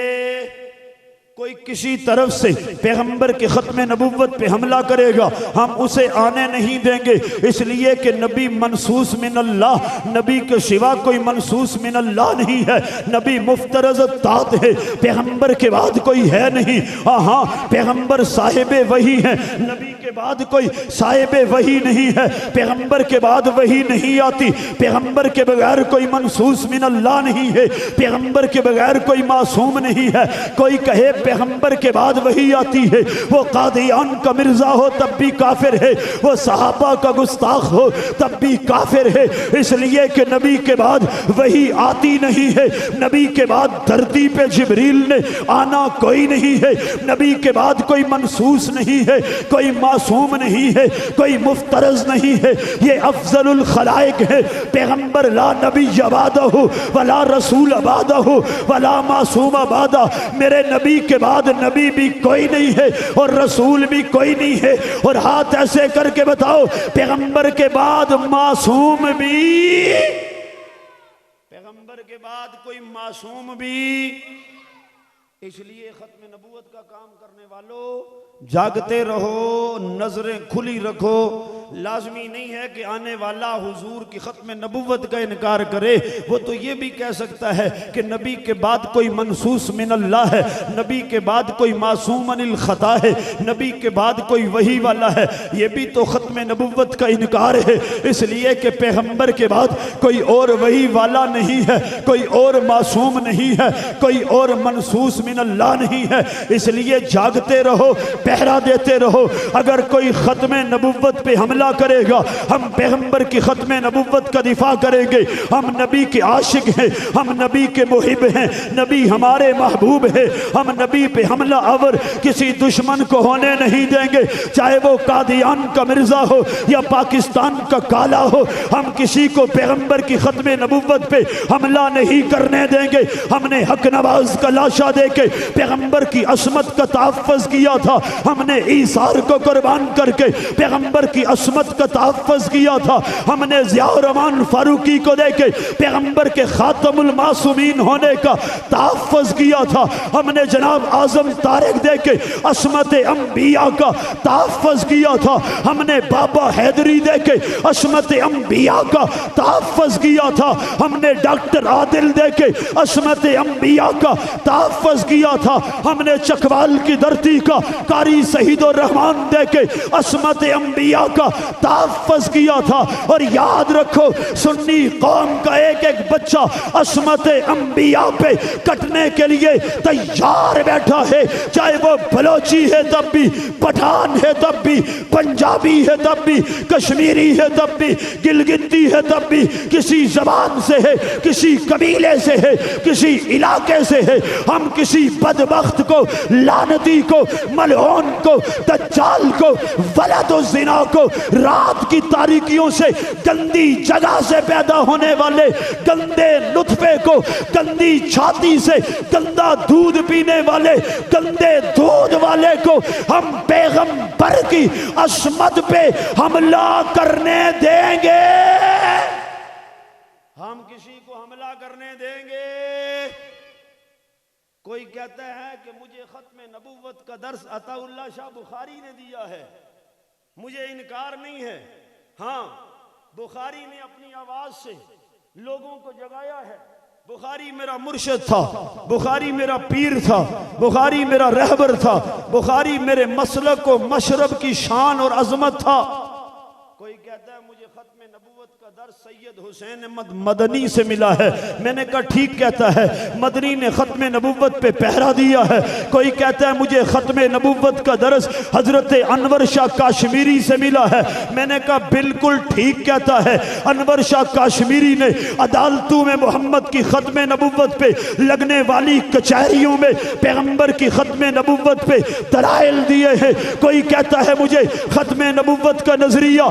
کوئی کسی طرف سے پیغمبر کے ختم نبوت پہ حملہ کرے گا ہم اسے آنے نہیں دیں گے، اس لیے کہ نبی منصوص من اللہ، نبی کے سوا کوئی منصوص من اللہ نہیں ہے، نبی مفترض الطاعت ہے، پیغمبر کے بعد کوئی ہے نہیں۔ ہاں پیغمبر صاحب وحی ہے، نبی کے بعد کوئی صاحب وحی نہیں ہے، پیغمبر کے بعد وحی نہیں آتی، پیغمبر کے بغیر کوئی منصوص من اللہ نہیں ہے، پیغمبر کے بغیر کوئی معصوم نہیں ہے۔ کوئی کہے پیغمبر کے بعد وحی آتی ہے، وہ قادیان کا مرزا ہو تب بھی کافر ہے، وہ صحابہ کا گستاخ ہو تب بھی کافر ہے، اس لیے کہ نبی کے بعد وحی آتی نہیں ہے، نبی کے بعد دھرتی پہ جبریل نے آنا کوئی نہیں ہے، نبی کے بعد کوئی منصوص نہیں ہے، کوئی معصوم نہیں ہے، کوئی مفترض نہیں ہے، یہ افضل الخلائق ہے۔ پیغمبر لا نبی بعدہ ولا رسول بعدہ ولا معصوم بعدہ۔ میرے نبی کے بعد نبی بھی کوئی نہیں ہے اور رسول بھی کوئی نہیں ہے، اور ہاتھ ایسے کر کے بتاؤ پیغمبر کے بعد معصوم بھی، پیغمبر کے بعد کوئی معصوم بھی۔ اس لیے ختم نبوت کا کام کرنے والوں جاگتے رہو، نظریں کھلی رکھو، لازمی نہیں ہے کہ آنے والا حضور کی ختم نبوت کا انکار کرے، وہ تو یہ بھی کہہ سکتا ہے کہ نبی کے بعد کوئی منصوص من اللہ ہے، نبی کے بعد کوئی معصوم عن الخطا ہے، نبی کے بعد کوئی وحی والا ہے، یہ بھی تو ختم نبوت کا انکار ہے، اس لیے کہ پیغمبر کے بعد کوئی اور وحی والا نہیں ہے، کوئی اور معصوم نہیں ہے، کوئی اور منصوص من اللہ نہیں ہے۔ اس لیے جاگتے رہو، پہرا دیتے رہو۔ اگر کوئی ختم نبوت پہ حملہ کرے گا، ہم پیغمبر کی ختم نبوت کا دفاع کریں گے۔ ہم نبی کے عاشق ہیں، ہم نبی کے محب ہیں، نبی ہمارے محبوب ہے، ہم نبی پہ حملہ آور کسی دشمن کو ہونے نہیں دیں گے، چاہے وہ قادیان کا مرزا ہو یا پاکستان کا کالا ہو، ہم کسی کو پیغمبر کی ختم نبوت پہ حملہ نہیں کرنے دیں گے۔ ہم نے حق نواز کا لاشا دے کے پیغمبر کی عصمت کا تحفظ کیا تھا، ہم نے عیسار کو قربان کر کے پیغمبر کی عصمت کا تحفظ کیا تھا، ہم نے ضیاء الرحمن فاروقی کو دے کے پیغمبر کے خاتم المعصومین ہونے کا تحفظ کیا تھا، ہم نے جناب اعظم طارق دے کے عصمت انبیاء کا تحفظ کیا تھا، ہم نے بابا حیدری دے کے عصمت انبیاء کا تحفظ کیا تھا، ہم نے ڈاکٹر عادل دے کے عصمت انبیاء کا تحفظ کیا تھا، ہم نے چکوال کی دھرتی کا قاری سعید الرحمان دے کے عصمت انبیاء کا تحفظ کیا تھا۔ اور یاد رکھو، سنی قوم کا ایک ایک بچہ عصمت انبیاء پہ کٹنے کے لیے تیار بیٹھا ہے، چاہے وہ بلوچی ہے تب بھی، پٹھان ہے تب بھی، پنجابی ہے تب بھی، کشمیری ہے تب بھی، گلگتی ہے تب بھی، کسی زبان سے ہے، کسی قبیلے سے ہے، کسی علاقے سے ہے۔ ہم کسی بدبخت کو، لعنتی کو، ملعون کو، دجال کو، ولد الزنا کو، رات کی تاریکیوں سے، گندی جگہ سے پیدا ہونے والے گندے نطفے کو، گندی چھاتی سے گندا دودھ پینے والے گندے دودھ والے کو ہم پیغمبر کی عصمت پہ حملہ کرنے دیں گے؟ ہم کسی کو حملہ کرنے دیں گے؟ کوئی کہتا ہے کہ مجھے ختم نبوت کا درس عطا اللہ شاہ بخاری نے دیا ہے، مجھے انکار نہیں ہے۔ ہاں، بخاری نے اپنی آواز سے لوگوں کو جگایا ہے۔ بخاری میرا مرشد تھا، بخاری میرا پیر تھا، بخاری میرا رہبر تھا، بخاری میرے مسلک و مشرب کی شان اور عظمت تھا۔ کوئی کہتا ہے مجھے ختم نبوت کا درس سید حسین احمد مدنی سے ملا ہے، میں نے کہا ٹھیک کہتا ہے، مدنی نے ختم نبوت پہ پہرا دیا ہے۔ کوئی کہتا ہے مجھے ختم نبوت کا درس حضرت انور شاہ کاشمیری سے ملا ہے، میں نے کہا بالکل ٹھیک کہتا ہے۔ انور شاہ کاشمیری نے عدالتوں میں محمد کی ختم نبوت پہ لگنے والی کچہریوں میں پیغمبر کی ختم نبوت پہ دلائل دیے ہیں۔ کوئی کہتا ہے مجھے ختم نبوت کا نظریہ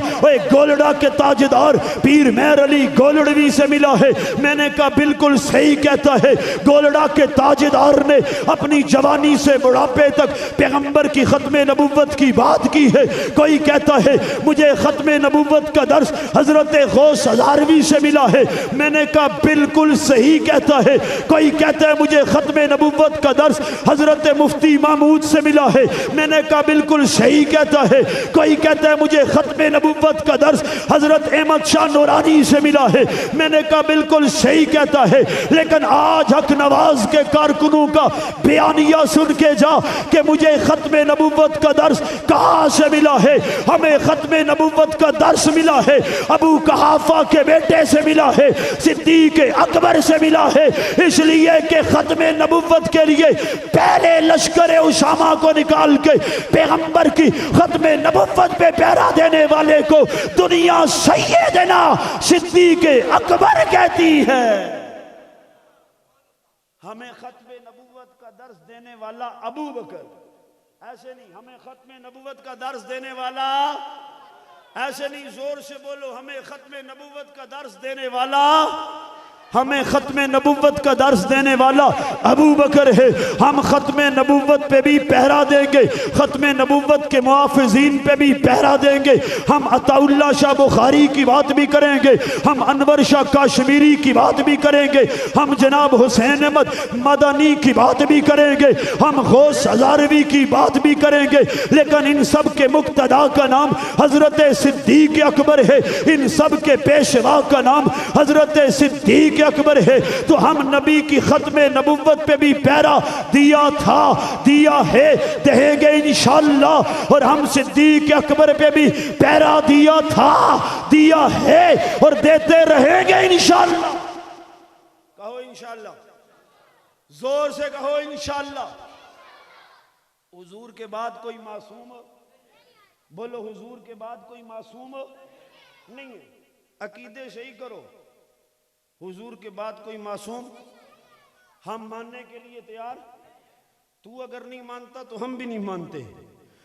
گولڑا کے تاجدار پیر مہر علی گولڑوی سے ملا ہے، میں نے کہا بالکل صحیح کہتا ہے۔ گولڑا کے تاجدار نے اپنی جوانی سے بڑھاپے تک پیغمبر کی ختم نبوت کی بات کی ہے۔ کوئی کہتا ہے مجھے ختم نبوت کا درس حضرت غوث ہزاروی سے ملا ہے، میں نے کہا بالکل صحیح کہتا ہے۔ کوئی کہتا ہے مجھے ختم نبوت کا درس حضرت مفتی محمود سے ملا ہے، میں نے کہا بالکل صحیح کہتا ہے۔ کوئی کہتا ہے مجھے ختم نبوت کا درس حضرت احمد شاہ نورانی سے ملا ہے، میں نے کہا بالکل صحیح کہتا ہے۔ لیکن آج حق نواز کے کارکنوں کا بیانیہ سن کے جا کہ مجھے ختم نبوت کا درس کہاں سے ملا ہے۔ ہمیں ختم نبوت کا درس ملا ہے ابو قحافہ کے بیٹے سے ملا ہے، صدیق اکبر سے ملا ہے، اس لیے کہ ختم نبوت کے لیے پہلے لشکر اسامہ کو نکال کے پیغمبر کی ختم نبوت پہ پہرا دینے والے کو دنیا سیدنا صدیق اکبر کہتی ہے۔ ہمیں ختم نبوت کا درس دینے والا ابو بکر، ایسے نہیں، ہمیں ختم نبوت کا درس دینے والا، ایسے نہیں، زور سے بولو، ہمیں ختم نبوت کا درس دینے والا ہمیں ختم نبوت کا درس دینے والا ابو بکر ہے، ہم ختم نبوت پہ بھی پہرا دیں گے، ختم نبوت کے محافظین پہ بھی پہرا دیں گے، ہم عطا اللہ شاہ بخاری کی بات بھی کریں گے، ہم انور شاہ کاشمیری کی بات بھی کریں گے، ہم جناب حسین احمد مدنی کی بات بھی کریں گے، ہم غوث ہزاروی کی بات بھی کریں گے، لیکن ان سب کے مقتدا کا نام حضرت صدیق اکبر ہے، ان سب کے پیشوا کا نام حضرت صدیق اکبر ہے۔ تو ہم نبی کی ختم نبوت پہ بھی پہرا دیا تھا، دیا ہے، دیں گے انشاءاللہ، اور ہم صدیق اکبر پہ بھی پہرا دیا تھا، دیا ہے، اور دیتے رہیں گے انشاءاللہ۔ کہو انشاءاللہ، زور سے کہو انشاءاللہ۔ حضور کے بعد کوئی معصوم، بولو حضور کے بعد کوئی معصوم نہیں ہے، عقیدے صحیح کرو، حضور کے بعد کوئی معصوم، ہم ماننے کے لیے تیار، تو اگر نہیں مانتا تو ہم بھی نہیں مانتے،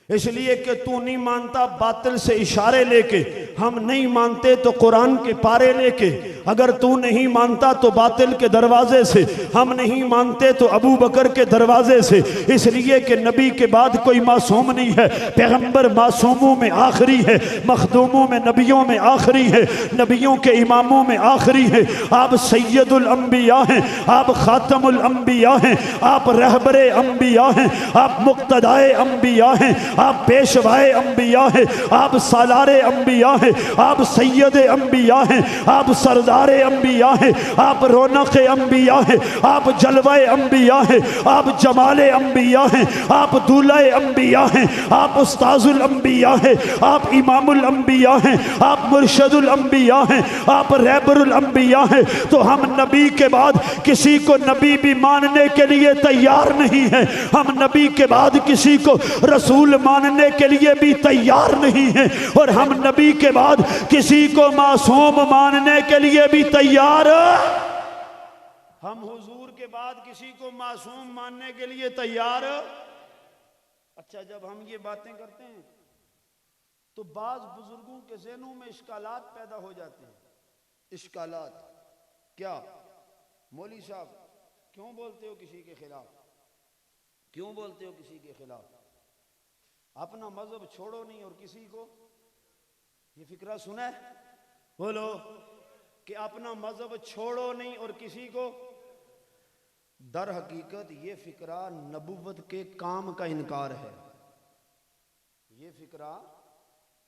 اس لیے کہ تو نہیں مانتا باطل سے اشارے لے کے، ہم نہیں مانتے تو قرآن کے پارے لے کے، اگر تو نہیں مانتا تو باطل کے دروازے سے، ہم نہیں مانتے تو ابو بکر کے دروازے سے، اس لیے کہ نبی کے بعد کوئی معصوم نہیں ہے، پیغمبر معصوموں میں آخری ہے، مخدوموں میں نبیوں میں آخری ہے، نبیوں کے اماموں میں آخری ہے، آپ سید الانبیاء ہیں، آپ خاتم الانبیاء ہیں، آپ رہبر انبیاء ہیں، آپ مقتدائے انبیاء ہیں، آپ پیشوائے انبیاء ہیں، آپ سالار انبیاء ہیں، آپ سید انبیاء ہیں، آپ سردار انبیاء ہیں، آپ رونق انبیاء ہیں، آپ جلوہ انبیاء ہیں، آپ جمال انبیاء ہیں، آپ دولہ انبیاء ہیں، آپ استاذ الانبیاء ہیں، آپ امام الانبیاء ہیں، آپ مرشد الانبیاء ہیں، آپ رہبر الانبیاء ہیں۔ تو ہم نبی کے بعد کسی کو نبی بھی ماننے کے لیے تیار نہیں ہیں، ہم نبی کے بعد کسی کو رسول ماننے کے لیے بھی تیار نہیں ہیں، اور ہم نبی کے بعد کسی کو معصوم ماننے کے لیے بھی تیار، ہم حضور کے بعد کسی کو معصوم ماننے کے لیے تیار۔ اچھا، جب ہم یہ باتیں کرتے ہیں تو بعض بزرگوں کے ذہنوں میں اشکالات پیدا ہو جاتے ہیں۔ اشکالات کیا؟ مولوی صاحب کیوں بولتے ہو کسی کے خلاف؟ کیوں بولتے ہو کسی کے خلاف؟ اپنا مذہب چھوڑو نہیں اور کسی کو، یہ فکرہ سنا ہے؟ بولو کہ اپنا مذہب چھوڑو نہیں اور کسی کو، در حقیقت یہ فکرہ نبوت کے کام کا انکار ہے، یہ فکرہ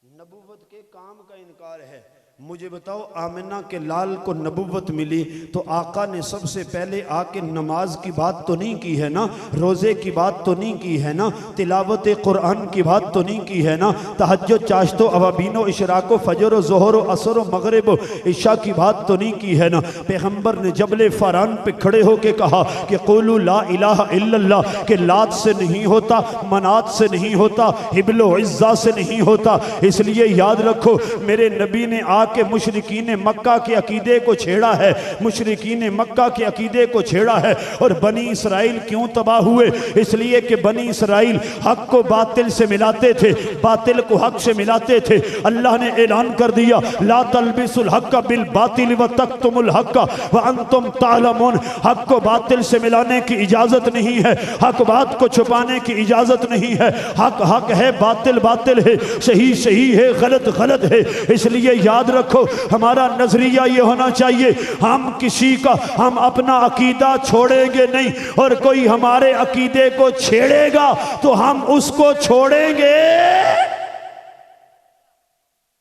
نبوت کے کام کا انکار ہے۔ مجھے بتاؤ، آمنہ کے لال کو نبوت ملی تو آقا نے سب سے پہلے آ کے نماز کی بات تو نہیں کی ہے نا، روزے کی بات تو نہیں کی ہے نا، تلاوت قرآن کی بات تو نہیں کی ہے نا، تہجد چاشت و اوابین و اشراق و فجر و ظہر و عصر و مغرب و عشاء کی بات تو نہیں کی ہے نا۔ پیغمبر نے جبل فاران پہ کھڑے ہو کے کہا کہ قولوا لا الہ الا اللہ، کہ لات سے نہیں ہوتا، منات سے نہیں ہوتا، حبل و عزہ سے نہیں ہوتا۔ اس لیے یاد رکھو، میرے نبی نے آ کہ مشرکین مکہ کے عقیدے کو چھیڑا ہے، مشرکین مکہ کے عقیدے کو چھیڑا ہے۔ اور بنی اسرائیل کیوں تباہ ہوئے؟ اس لیے کہ بنی اسرائیل حق کو باطل سے ملاتے تھے، باطل کو حق سے ملاتے تھے۔ اللہ نے اعلان کر دیا لا تلبسوا الحق بالباطل وتکتموا الحق وانتم تعلمون، حق کو باطل سے ملانے کی اجازت نہیں ہے، حق بات کو چھپانے کی اجازت نہیں ہے، حق حق ہے، باطل باطل ہے، صحیح صحیح ہے، غلط غلط ہے۔ اس لیے یاد رکھو، ہمارا نظریہ یہ ہونا چاہیے، ہم اپنا عقیدہ چھوڑیں گے نہیں، اور کوئی ہمارے عقیدے کو چھیڑے گا تو ہم اس کو چھوڑیں گے،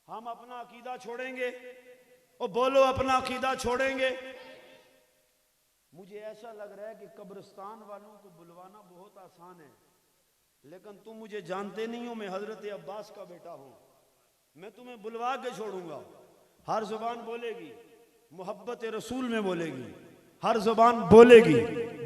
ہم اپنا عقیدہ چھوڑیں گے، اور بولو اپنا عقیدہ چھوڑیں گے۔ مجھے ایسا لگ رہا ہے کہ قبرستان والوں کو بلوانا بہت آسان ہے، لیکن تم مجھے جانتے نہیں ہو، میں حضرت عباس کا بیٹا ہوں، میں تمہیں بلوا کے چھوڑوں گا۔ ہر زبان بولے گی، محبت رسول میں بولے گی، ہر زبان بولے گی،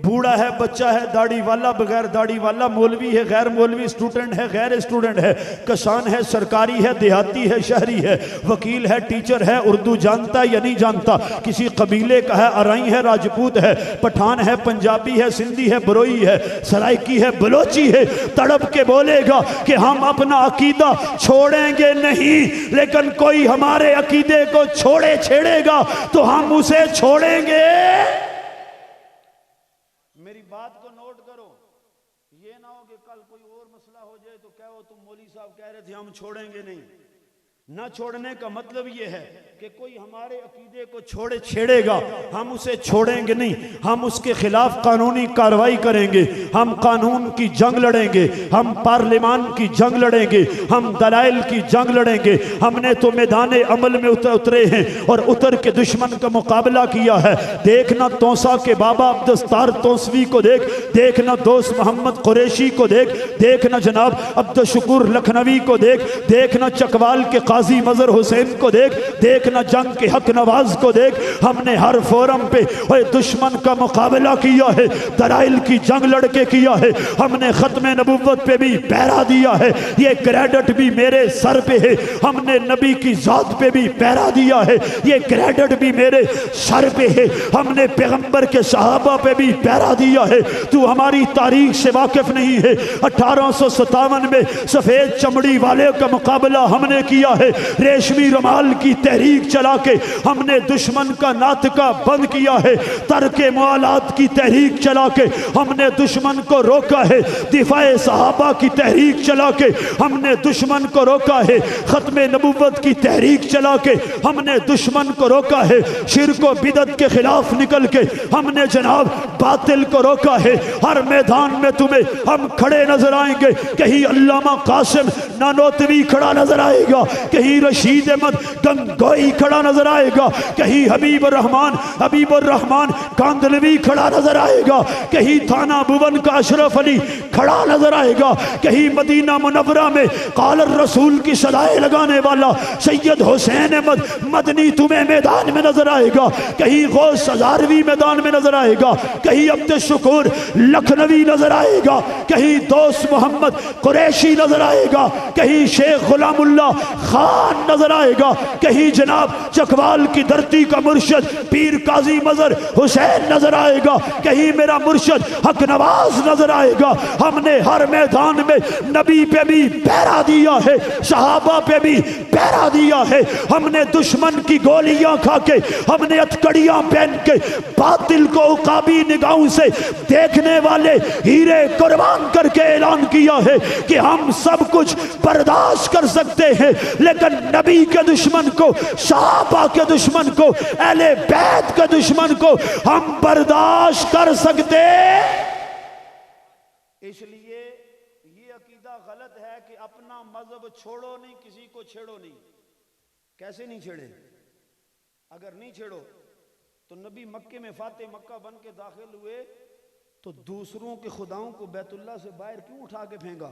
بوڑھا ہے بچہ ہے داڑھی والا بغیر داڑھی والا، مولوی ہے غیر مولوی، اسٹوڈنٹ ہے غیر اسٹوڈنٹ ہے، کسان ہے سرکاری ہے دیہاتی ہے شہری ہے، وکیل ہے ٹیچر ہے، اردو جانتا یا نہیں جانتا، کسی قبیلے کا ہے ارائی ہے راجپوت ہے، پٹھان ہے پنجابی ہے سندھی ہے بروئی ہے سرائکی ہے بلوچی ہے، تڑپ کے بولے گا کہ ہم اپنا عقیدہ چھوڑیں گے نہیں، لیکن کوئی ہمارے عقیدے کو چھوڑے چھیڑے گا تو ہم اسے چھوڑیں گے۔ میری بات کو نوٹ کرو، یہ نہ ہو کہ کل کوئی اور مسئلہ ہو جائے تو کہو تم مولوی صاحب کہہ رہے تھے ہم چھوڑیں گے نہیں۔ نہ چھوڑنے کا مطلب یہ ہے کہ کوئی ہمارے عقیدے کو چھوڑے چھیڑے گا ہم اسے چھوڑیں گے نہیں، ہم اس کے خلاف قانونی کارروائی کریں گے، ہم قانون کی جنگ لڑیں گے، ہم پارلیمان کی جنگ لڑیں گے، ہم دلائل کی جنگ لڑیں گے۔ ہم نے تو میدان عمل میں اترے ہیں اور اتر کے دشمن کا مقابلہ کیا ہے۔ دیکھنا توسا کے بابا عبدالستار توسوی کو دیکھ، دیکھنا دوست محمد قریشی کو دیکھ، دیکھنا جناب عبدالشکور لکھنوی کو دیکھ، دیکھنا چکوال کے قاضی مظہر حسین کو دیکھ، دیکھنا جنگ کے حق نواز کو دیکھ۔ ہم نے ہر فورم پہ دشمن کا مقابلہ کیا ہے، دلائل کی جنگ لڑ کے کیا ہے۔ ہم نے ختم نبوت پہ بھی پہرا دیا ہے، یہ کریڈٹ بھی میرے سر پہ ہے۔ ہم نے نبی کی ذات پہ بھی پہرا دیا ہے، یہ کریڈٹ بھی میرے سر پہ ہے۔ ہم نے پیغمبر کے صحابہ پہ بھی پہرا دیا ہے۔ تو ہماری تاریخ سے واقف نہیں ہے۔ 1857 میں سفید چمڑی والے کا مقابلہ ہم نے کیا ہے، ریشمی رمال کی تحریک چلا کے ہم نے دشمن کا ناطقہ بند کیا ہے، ترک موالات کی تحریک چلا کے ہم نے دشمن کو روکا ہے، دفاع صحابہ کی تحریک چلا کے ہم نے دشمن کو روکا ہے، ختم نبوت کی تحریک چلا کے ہم نے دشمن کو روکا ہے، شرک و بدعت کے خلاف نکل کے ہم نے جناب باطل کو روکا ہے۔ ہر میدان میں تمہیں ہم کھڑے نظر آئیں گے، کہیں علامہ قاسم نانوتوی کھڑا نظر آئے گا، کہیں رشید احمد گنگوئی کھڑا نظر آئے گا، کہیں حبیب الرحمن کاندلوی کھڑا نظر آئے گا، کہیں تھانہ بھون کا اشرف علی کھڑا نظر آئے گا، کہیں مدینہ منورہ میں قال الرسول کی صدائیں لگانے والا سید حسین احمد مدنی تمہیں میدان میں نظر آئے گا، کہیں غوث ہزاروی میدان میں نظر آئے گا، کہیں عبدالشکور لکھنوی نظر آئے گا، کہیں دوست محمد قریشی نظر آئے گا، کہیں شیخ غلام اللہ خان نظر آئے گا، کہیں جناب چکوال کی دھرتی کا مرشد پیر قاضی مظہر حسین نظر آئے گا، کہیں میرا مرشد حق نواز نظر آئے گا۔ ہم نے ہر میدان میں نبی پہ بھی پہرا دیا ہے، صحابہ پہ بھی پہرا دیا ہے۔ ہم نے دشمن کی گولیاں کھا کے، ہم نے ہتھکڑیاں پہن کے باطل کو عقابی نگاہوں سے دیکھنے والے ہیرے قربان کر کے اعلان کیا ہے کہ ہم سب کچھ برداشت کر سکتے ہیں، لیکن نبی کے دشمن کو، صحابہ کے دشمن کو، اہل بیت کے دشمن کو ہم برداشت کر سکتے۔ اس لیے یہ عقیدہ غلط ہے کہ اپنا مذہب چھوڑو نہیں، کسی کو چھیڑو نہیں۔ کیسے نہیں چھیڑے؟ اگر نہیں چھیڑو تو نبی مکے میں فاتح مکہ بن کے داخل ہوئے تو دوسروں کے خداؤں کو بیت اللہ سے باہر کیوں اٹھا کے پھینکا؟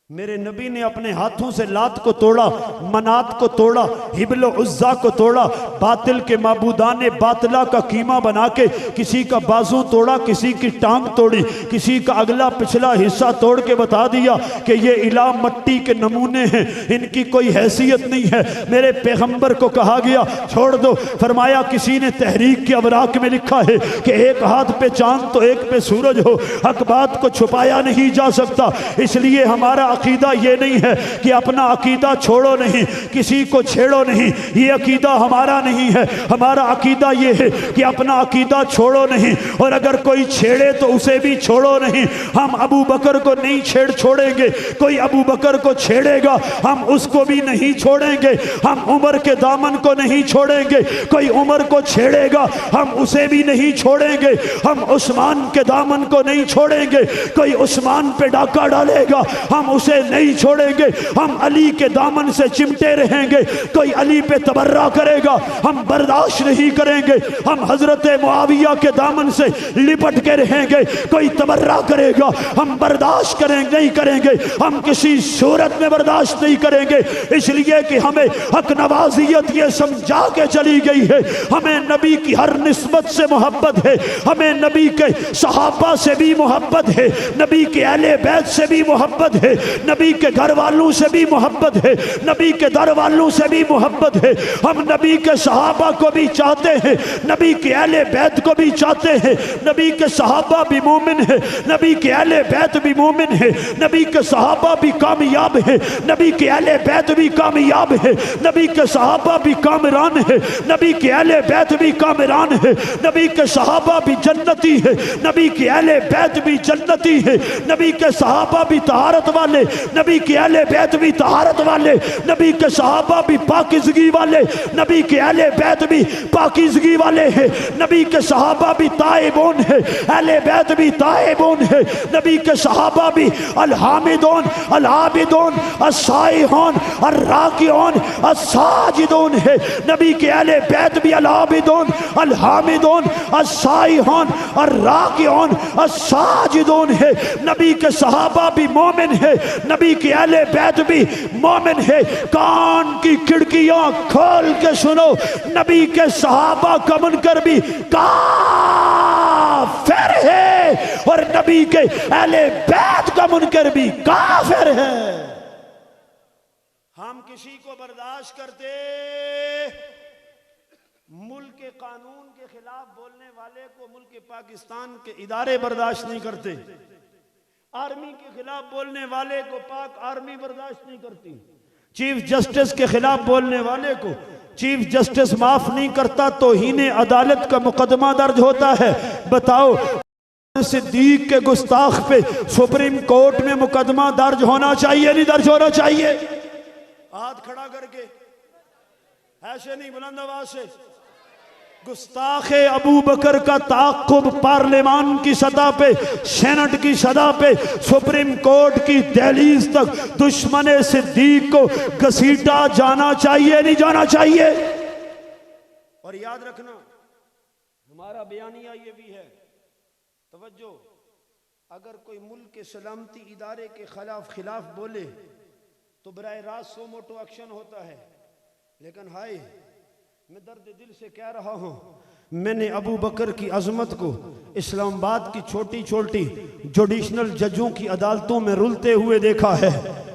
میرے نبی نے اپنے ہاتھوں سے لات کو توڑا، منات کو توڑا، حبل و عزا کو توڑا، باطل کے معبودان باطلہ کا قیمہ بنا کے کسی کا بازو توڑا، کسی کی ٹانگ توڑی، کسی کا اگلا پچھلا حصہ توڑ کے بتا دیا کہ یہ الہ مٹی کے نمونے ہیں، ان کی کوئی حیثیت نہیں ہے۔ میرے پیغمبر کو کہا گیا چھوڑ دو، فرمایا کسی نے تحریک کے اوراق میں لکھا ہے کہ ایک ہاتھ پہ چاند تو ایک پہ سورج ہو، حق بات کو چھپایا نہیں جا سکتا۔ اس لیے ہمارا عقیدہ یہ نہیں ہے کہ اپنا عقیدہ چھوڑو نہیں، کسی کو چھیڑو نہیں، یہ عقیدہ ہمارا نہیں ہے۔ ہمارا عقیدہ یہ ہے کہ اپنا عقیدہ چھوڑو نہیں، اور اگر کوئی چھیڑے تو اسے بھی چھوڑو نہیں۔ ہم ابو بکر کو نہیں چھوڑیں گے، کوئی ابو بکر کو چھیڑے گا ہم اس کو بھی نہیں چھوڑیں گے۔ ہم عمر کے دامن کو نہیں چھوڑیں گے، کوئی عمر کو چھیڑے گا ہم اسے بھی نہیں چھوڑیں گے۔ ہم عثمان کے دامن کو نہیں چھوڑیں گے، کوئی عثمان پہ ڈاکہ ڈالے گا ہم اسے سے نہیں چھوڑیں گے، ہم علی کے دامن سے چمٹے رہیں گے۔ کوئی علی پہ تبرہ کرے گا ہم برداشت نہیں کریں گے، ہم حضرت معاویہ کے دامن سے لپٹ کے رہیں گے۔ کوئی تبرہ کرے گا ہم برداشت نہیں کریں گے، ہم کسی صورت میں برداشت نہیں کریں گے، اس لیے کہ ہمیں حق نوازیت یہ سمجھا کے چلی گئی ہے، ہمیں نبی کی ہر نسبت سے محبت ہے، ہمیں نبی کے صحابہ سے بھی محبت ہے، نبی کے اہل بیت سے بھی محبت ہے، نبی کے گھر والوں سے بھی محبت ہے، نبی کے در والوں سے بھی محبت ہے۔ ہم نبی کے صحابہ کو بھی چاہتے ہیں، نبی کے اہل بیت کو بھی چاہتے ہیں۔ نبی کے صحابہ بھی مومن ہیں، نبی کے اہل بیت بھی مومن ہیں، نبی کے صحابہ بھی کامیاب ہیں، نبی کے اہل بیت بھی کامیاب ہیں، نبی کے صحابہ بھی کامران ہیں، نبی کے اہل بیت بھی کامران ہیں، نبی کے صحابہ بھی جنتی ہیں، نبی کے اہل بیت بھی جنتی ہیں، نبی کے صحابہ بھی طہارت والے، نبی کے اہل بیت بھی طہارت والے، نبی کے صحابہ بھی پاکیزگی والے، نبی کے اہل بیت بھی پاکیزگی والے ہیں، نبی کے صحابہ بھی تائبون ہیں، اہل بیت بھی تائبون ہیں، نبی کے صحابہ بھی الحامدون العابدون السائحون الراکعون الساجدون ہیں، نبی کے اہل بیت بھی العابدون الحامدون السائحون الراکعون الساجدون ہیں، نبی کے صحابہ بھی مومن ہیں، نبی کے اہل بیت بھی مومن ہیں۔ کان کی کھڑکیاں کھول کے سنو، نبی کے صحابہ کا منکر بھی کافر ہے اور نبی کے اہل بیت کا منکر بھی کافر ہے۔ ہم کسی کو برداشت کرتے ملک کے قانون کے خلاف بولنے والے کو ملک پاکستان کے ادارے برداشت نہیں کرتے، آرمی کے خلاف بولنے والے کو پاک آرمی برداشت نہیں کرتی، چیف جسٹس کے خلاف بولنے والے کو چیف جسٹس معاف نہیں کرتا، توہین عدالت کا مقدمہ درج ہوتا ہے۔ بتاؤ صدیق کے گستاخ پہ سپریم کورٹ میں مقدمہ درج ہونا چاہیے نہیں درج ہونا چاہیے؟ ہاتھ کھڑا کر کے ایسے نہیں، بلند آواز سے۔ گستاخ ابو بکر کا تعاقب پارلیمان کی سطح پہ، سینٹ کی سطح پہ، سپریم کورٹ کی دہلیز تک دشمن صدیق کو گھسیٹا جانا چاہیے نہیں جانا چاہیے؟ اور یاد رکھنا ہمارا بیانیہ یہ بھی ہے، توجہ، اگر کوئی ملک کے سلامتی ادارے کے خلاف بولے تو براہ راست سو موٹو ایکشن ہوتا ہے، لیکن ہائے میں درد دل سے کہہ رہا ہوں، میں نے ابو بکر کی عظمت کو اسلام آباد کی چھوٹی چھوٹی جوڈیشنل ججوں کی عدالتوں میں رلتے ہوئے دیکھا ہے۔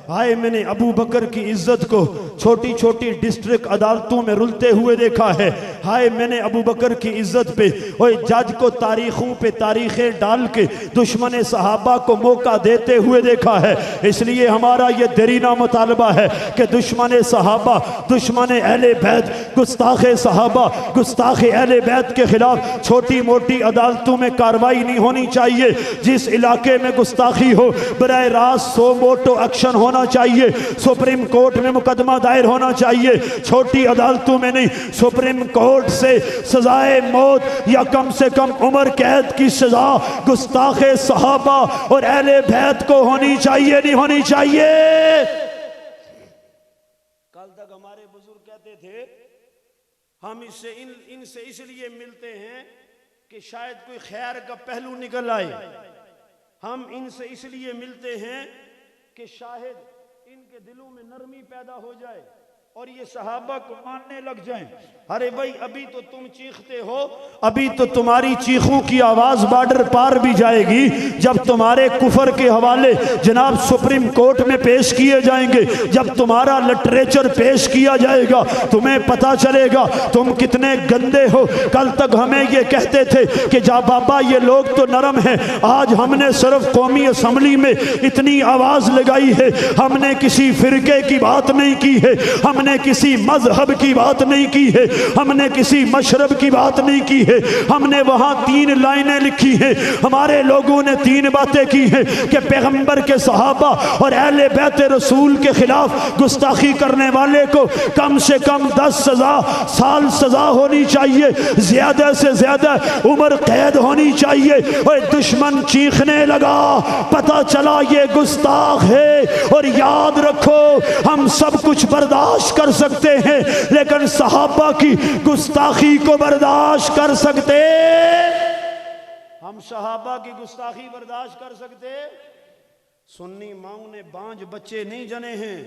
ہائے میں نے ابو بکر کی عزت کو چھوٹی چھوٹی ڈسٹرکٹ عدالتوں میں رلتے ہوئے دیکھا ہے۔ ہائے میں نے ابو بکر کی عزت پہ اور جج کو تاریخوں پہ تاریخیں ڈال کے دشمن صحابہ کو موقع دیتے ہوئے دیکھا ہے۔ اس لیے ہمارا یہ دیرینہ مطالبہ ہے کہ دشمن صحابہ، دشمن اہل بیت، گستاخ صحابہ، گستاخ اہل بیت کے خلاف چھوٹی موٹی عدالتوں میں کاروائی نہیں ہونی چاہیے۔ جس علاقے میں گستاخی ہو براہ راست سو موٹو ایکشن ہونا چاہیے، سپریم کورٹ میں مقدمہ دائر ہونا چاہیے، چھوٹی عدالتوں میں نہیں۔ سپریم کورٹ سے سزائے موت یا کم سے کم عمر قید کی سزا گستاخ صحابہ اور اہل بیت کو ہونی چاہیے نہیں ہونی چاہیے؟ کل تک ہمارے بزرگ کہتے تھے ہم ان سے اس لیے ملتے ہیں کہ شاید کوئی خیر کا پہلو نکل آئے، ہم ان سے اس لیے ملتے ہیں کہ شاید ان کے دلوں میں نرمی پیدا ہو جائے اور یہ صحابہ کو ماننے لگ جائیں۔ ارے بھائی ابھی تو تم چیختے ہو، ابھی تو تمہاری چیخوں کی آواز بارڈر پار بھی جائے گی جب تمہارے کفر کے حوالے جناب سپریم کورٹ میں پیش کیے جائیں گے، جب تمہارا لٹریچر پیش کیا جائے گا تمہیں پتا چلے گا تم کتنے گندے ہو۔ کل تک ہمیں یہ کہتے تھے کہ جا بابا یہ لوگ تو نرم ہیں، آج ہم نے صرف قومی اسمبلی میں اتنی آواز لگائی ہے، ہم نے کسی فرقے کی بات نہیں کی ہے، ہم نے کسی مذہب کی بات نہیں کی ہے، ہم نے کسی مشرب کی بات نہیں کی ہے، ہم نے وہاں 3 لائنیں لکھی ہیں۔ ہمارے لوگوں نے 3 باتیں کی ہیں کہ پیغمبر کے صحابہ اور اہل بیت رسول کے خلاف گستاخی کرنے والے کو کم سے کم 10 سال سزا ہونی چاہیے، زیادہ سے زیادہ عمر قید ہونی چاہیے۔ اور دشمن چیخنے لگا، پتہ چلا یہ گستاخ ہے۔ اور یاد رکھو ہم سب کچھ برداشت کر سکتے ہیں لیکن صحابہ کی گستاخی کو برداشت کر سکتے؟ ہم صحابہ کی گستاخی برداشت کر سکتے؟ سنی ماؤں نے بانج بچے نہیں جنے ہیں،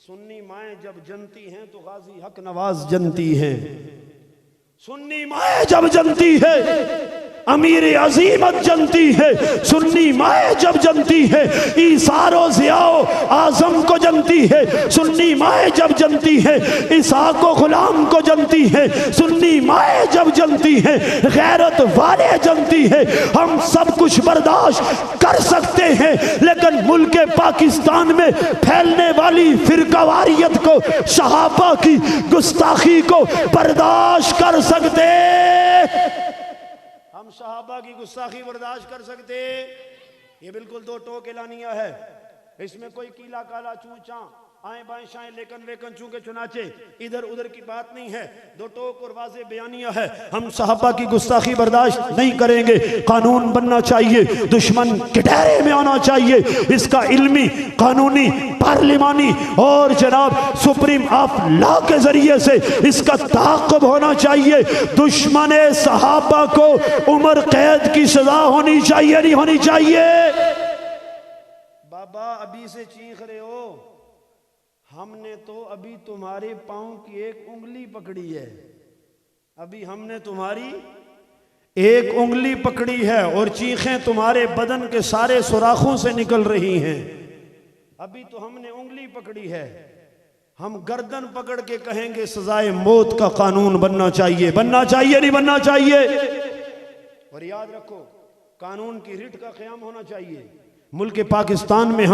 سنی مائیں جب جنتی ہیں تو غازی حق نواز جنتی ہیں۔ سنی مائیں جب جنتی ہے امیر عظیمت جنتی ہے، سنی مائیں جب جنتی ہے ایثار و ضیاء اعظم کو جنتی ہے، سنی مائیں جب جنتی ہے اسحاق و غلام کو جنتی ہے، سنی مائیں جب جنتی ہے غیرت والے جنتی ہے۔ ہم سب کچھ برداشت کر سکتے ہیں لیکن ملک پاکستان میں پھیلنے والی فرقہ واریت کو، صحابہ کی گستاخی کو برداشت کر سکتے؟ ہم صحابہ کی گستاخی برداشت کر سکتے؟ یہ بالکل 2 ٹوک اعلانیہ ہے، اس میں کوئی کیلا کالا چوں چاں آئیں بائیں شائیں لیکن ویکن چونکہ چنانچہ ادھر ادھر کی بات نہیں ہے، 2 ٹوک اور واضح بیانیہ ہے۔ ہم صحابہ کی گستاخی برداشت نہیں کریں گے۔ قانون بننا چاہیے، دشمن کے ڈیرے میں آنا چاہیے، اس کا علمی، قانونی، پارلیمانی اور جناب سپریم آف لا کے ذریعے سے اس کا تعاقب ہونا چاہیے۔ دشمن صحابہ کو عمر قید کی سزا ہونی چاہیے، نہیں ہونی چاہیے؟ بابا ابھی سے چیخ رہے ہو، ہم نے تو ابھی تمہارے پاؤں کی 1 انگلی پکڑی ہے، ابھی ہم نے تمہاری 1 انگلی پکڑی ہے اور چیخیں تمہارے بدن کے سارے سوراخوں سے نکل رہی ہیں، ابھی تو ہم نے انگلی پکڑی ہے۔ ہم گردن پکڑ کے کہیں گے سزائے موت کا قانون بننا چاہیے، بننا چاہیے نہیں بننا چاہیے؟ اور یاد رکھو قانون کی رٹ کا قیام ہونا چاہیے۔ ملک پاکستان میں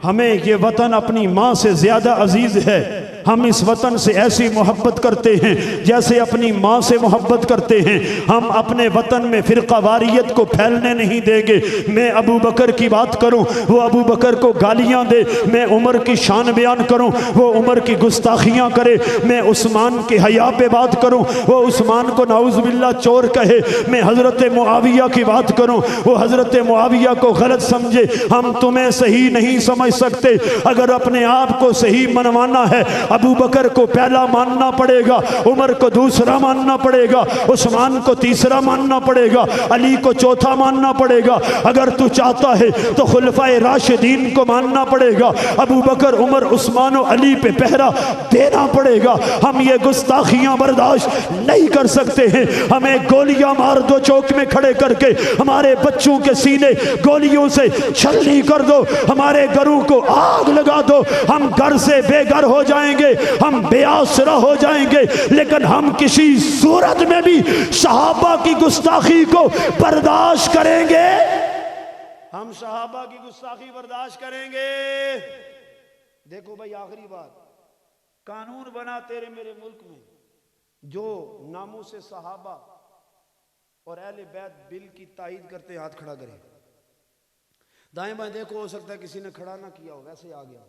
ہمیں یہ وطن اپنی ماں سے زیادہ عزیز ہے، ہم اس وطن سے ایسی محبت کرتے ہیں جیسے اپنی ماں سے محبت کرتے ہیں۔ ہم اپنے وطن میں فرقہ واریت کو پھیلنے نہیں دیں گے۔ میں ابو بکر کی بات کروں وہ ابو بکر کو گالیاں دے، میں عمر کی شان بیان کروں وہ عمر کی گستاخیاں کرے، میں عثمان کے حیا پہ بات کروں وہ عثمان کو نعوذ باللہ چور کہے، میں حضرت معاویہ کی بات کروں وہ حضرت معاویہ کو غلط سمجھے۔ ہم تمہیں صحیح نہیں سمجھ سکتے۔ اگر اپنے آپ کو صحیح منوانا ہے ابو بکر کو پہلا ماننا پڑے گا، عمر کو دوسرا ماننا پڑے گا، عثمان کو تیسرا ماننا پڑے گا، علی کو چوتھا ماننا پڑے گا۔ اگر تو چاہتا ہے تو خلفائے راشدین کو ماننا پڑے گا، ابو بکر، عمر، عثمان و علی پہ پہرا دینا پڑے گا۔ ہم یہ گستاخیاں برداشت نہیں کر سکتے ہیں۔ ہمیں گولیاں مار دو چوک میں کھڑے کر کے، ہمارے بچوں کے سینے گولیوں سے چھلنی کر دو، ہمارے گھروں کو آگ لگا دو، ہم گھر سے بے گھر ہو جائیں گے، ہم بے آسرا ہو جائیں گے، لیکن ہم کسی صورت میں بھی صحابہ کی گستاخی کو برداشت کریں گے؟ ہم صحابہ کی گستاخی برداشت کریں گے؟ دیکھو بھائی آخری بات، قانون بنا تیرے میرے ملک میں جو ناموس صحابہ اور اہل بیت بل کی تائید کرتے ہاتھ کھڑا کرے۔ دائیں بائیں دیکھو، ہو سکتا ہے کسی نے کھڑا نہ کیا ہو، ویسے آ گیا۔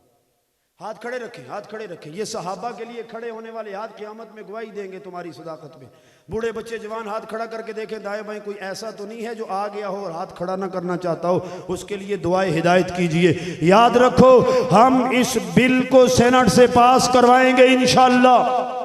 ہاتھ کھڑے رکھیں، ہاتھ کھڑے رکھیں۔ یہ صحابہ کے لیے کھڑے ہونے والے ہاتھ قیامت میں گواہی دیں گے تمہاری صداقت میں۔ بوڑھے بچے جوان ہاتھ کھڑا کر کے دیکھیں دائیں بائیں، کوئی ایسا تو نہیں ہے جو آ گیا ہو اور ہاتھ کھڑا نہ کرنا چاہتا ہو، اس کے لیے دعائے ہدایت کیجئے۔ یاد رکھو ہم اس بل کو سینٹ سے پاس کروائیں گے انشاءاللہ،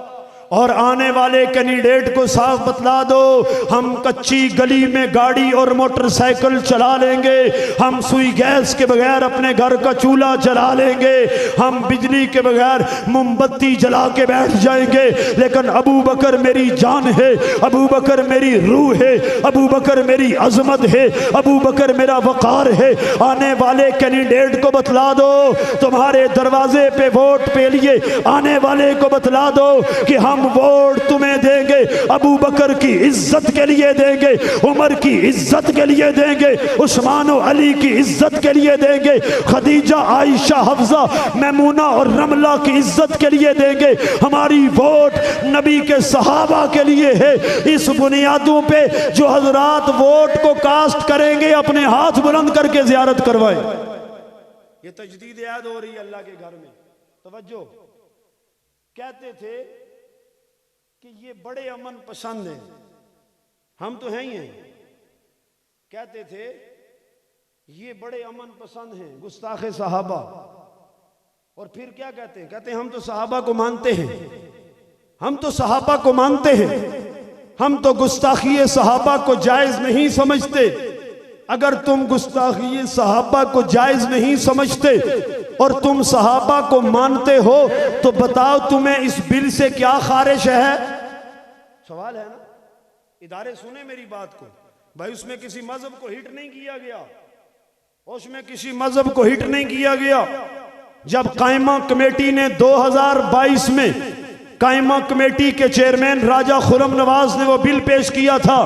اور آنے والے کینڈیڈیٹ کو صاف بتلا دو، ہم کچی گلی میں گاڑی اور موٹر سائیکل چلا لیں گے، ہم سوئی گیس کے بغیر اپنے گھر کا چولہا چلا لیں گے، ہم بجلی کے بغیر موم بتی جلا کے بیٹھ جائیں گے، لیکن ابو بکر میری جان ہے، ابو بکر میری روح ہے، ابو بکر میری عظمت ہے، ابو بکر میرا وقار ہے۔ آنے والے کینڈیڈیٹ کو بتلا دو، تمہارے دروازے پہ ووٹ پہ لیے آنے والے کو بتلا دو کہ ہم ہم ووٹ تمہیں دیں گے، ابو بکر کی عزت کے لیے دیں گے، عمر کی عزت کے لیے دیں گے، عثمان و علی کی عزت کے لیے دیں گے، خدیجہ، عائشہ، حفصہ، میمونہ اور رملہ کی عزت کے لیے دیں گے۔ ہماری ووٹ نبی کے صحابہ کے لیے ہے۔ اس بنیادوں پہ جو حضرات ووٹ کو کاسٹ کریں گے اپنے ہاتھ بلند کر کے زیارت کروائیں۔ یہ تجدید عہد ہو رہی ہے اللہ کے گھر میں، توجہ۔ کہتے تھے کہ یہ بڑے امن پسند ہیں، ہم تو ہیں ہی ہیں۔ کہتے تھے یہ بڑے امن پسند ہیں، گستاخ صحابہ۔ اور پھر کیا کہتے ہیں؟ کہتے ہیں ہم تو صحابہ کو مانتے ہیں، ہم تو صحابہ کو مانتے ہیں، ہم تو گستاخی صحابہ کو جائز نہیں سمجھتے۔ اگر تم گستاخی صحابہ کو جائز نہیں سمجھتے اور تم صحابہ کو مانتے ہو تو بتاؤ تمہیں اس بل سے کیا خارج ہے؟ سوال ہے نا؟ ادارے سنیں میری بات کو بھائی، اس میں کسی مذہب کو ہٹ نہیں کیا گیا، اس میں کسی مذہب کو ہٹ نہیں کیا گیا۔ جب قائمہ کمیٹی نے 2022 میں قائمہ کمیٹی کے چیئرمین راجہ خرم نواز نے وہ بل پیش کیا تھا،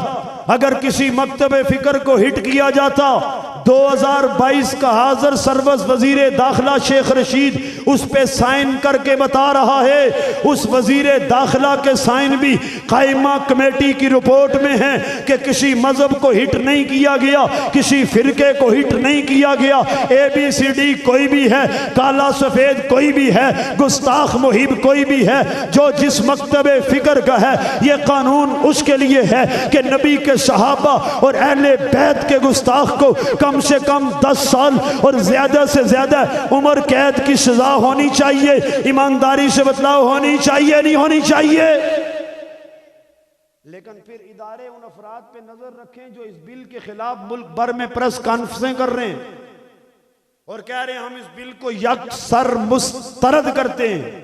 اگر کسی مکتب فکر کو ہٹ کیا جاتا 2022 کا حاضر سروس وزیر داخلہ شیخ رشید اس پہ سائن کر کے بتا رہا ہے، اس وزیر داخلہ کے سائن بھی قائمہ کمیٹی کی رپورٹ میں ہیں کہ کسی مذہب کو ہٹ نہیں کیا گیا، کسی فرقے کو ہٹ نہیں کیا گیا۔ ABCD کوئی بھی ہے، کالا سفید کوئی بھی ہے، گستاخ محب کوئی بھی ہے، جو جس مکتب فکر کا ہے، یہ قانون اس کے لیے ہے کہ نبی کے صحابہ اور اہل بیت کے گستاخ کو کم سے کم 10 سال اور زیادہ سے زیادہ عمر قید کی سزا ہونی چاہیے۔ ایمانداری سے بتلاؤ، ہونی چاہیے نہیں ہونی چاہیے؟ لیکن پھر ادارے ان افراد پہ نظر رکھیں جو اس بل کے خلاف ملک بھر میں پریس کانفرنسیں کر رہے ہیں اور کہہ رہے ہیں ہم اس بل کو یکسر مسترد کرتے ہیں۔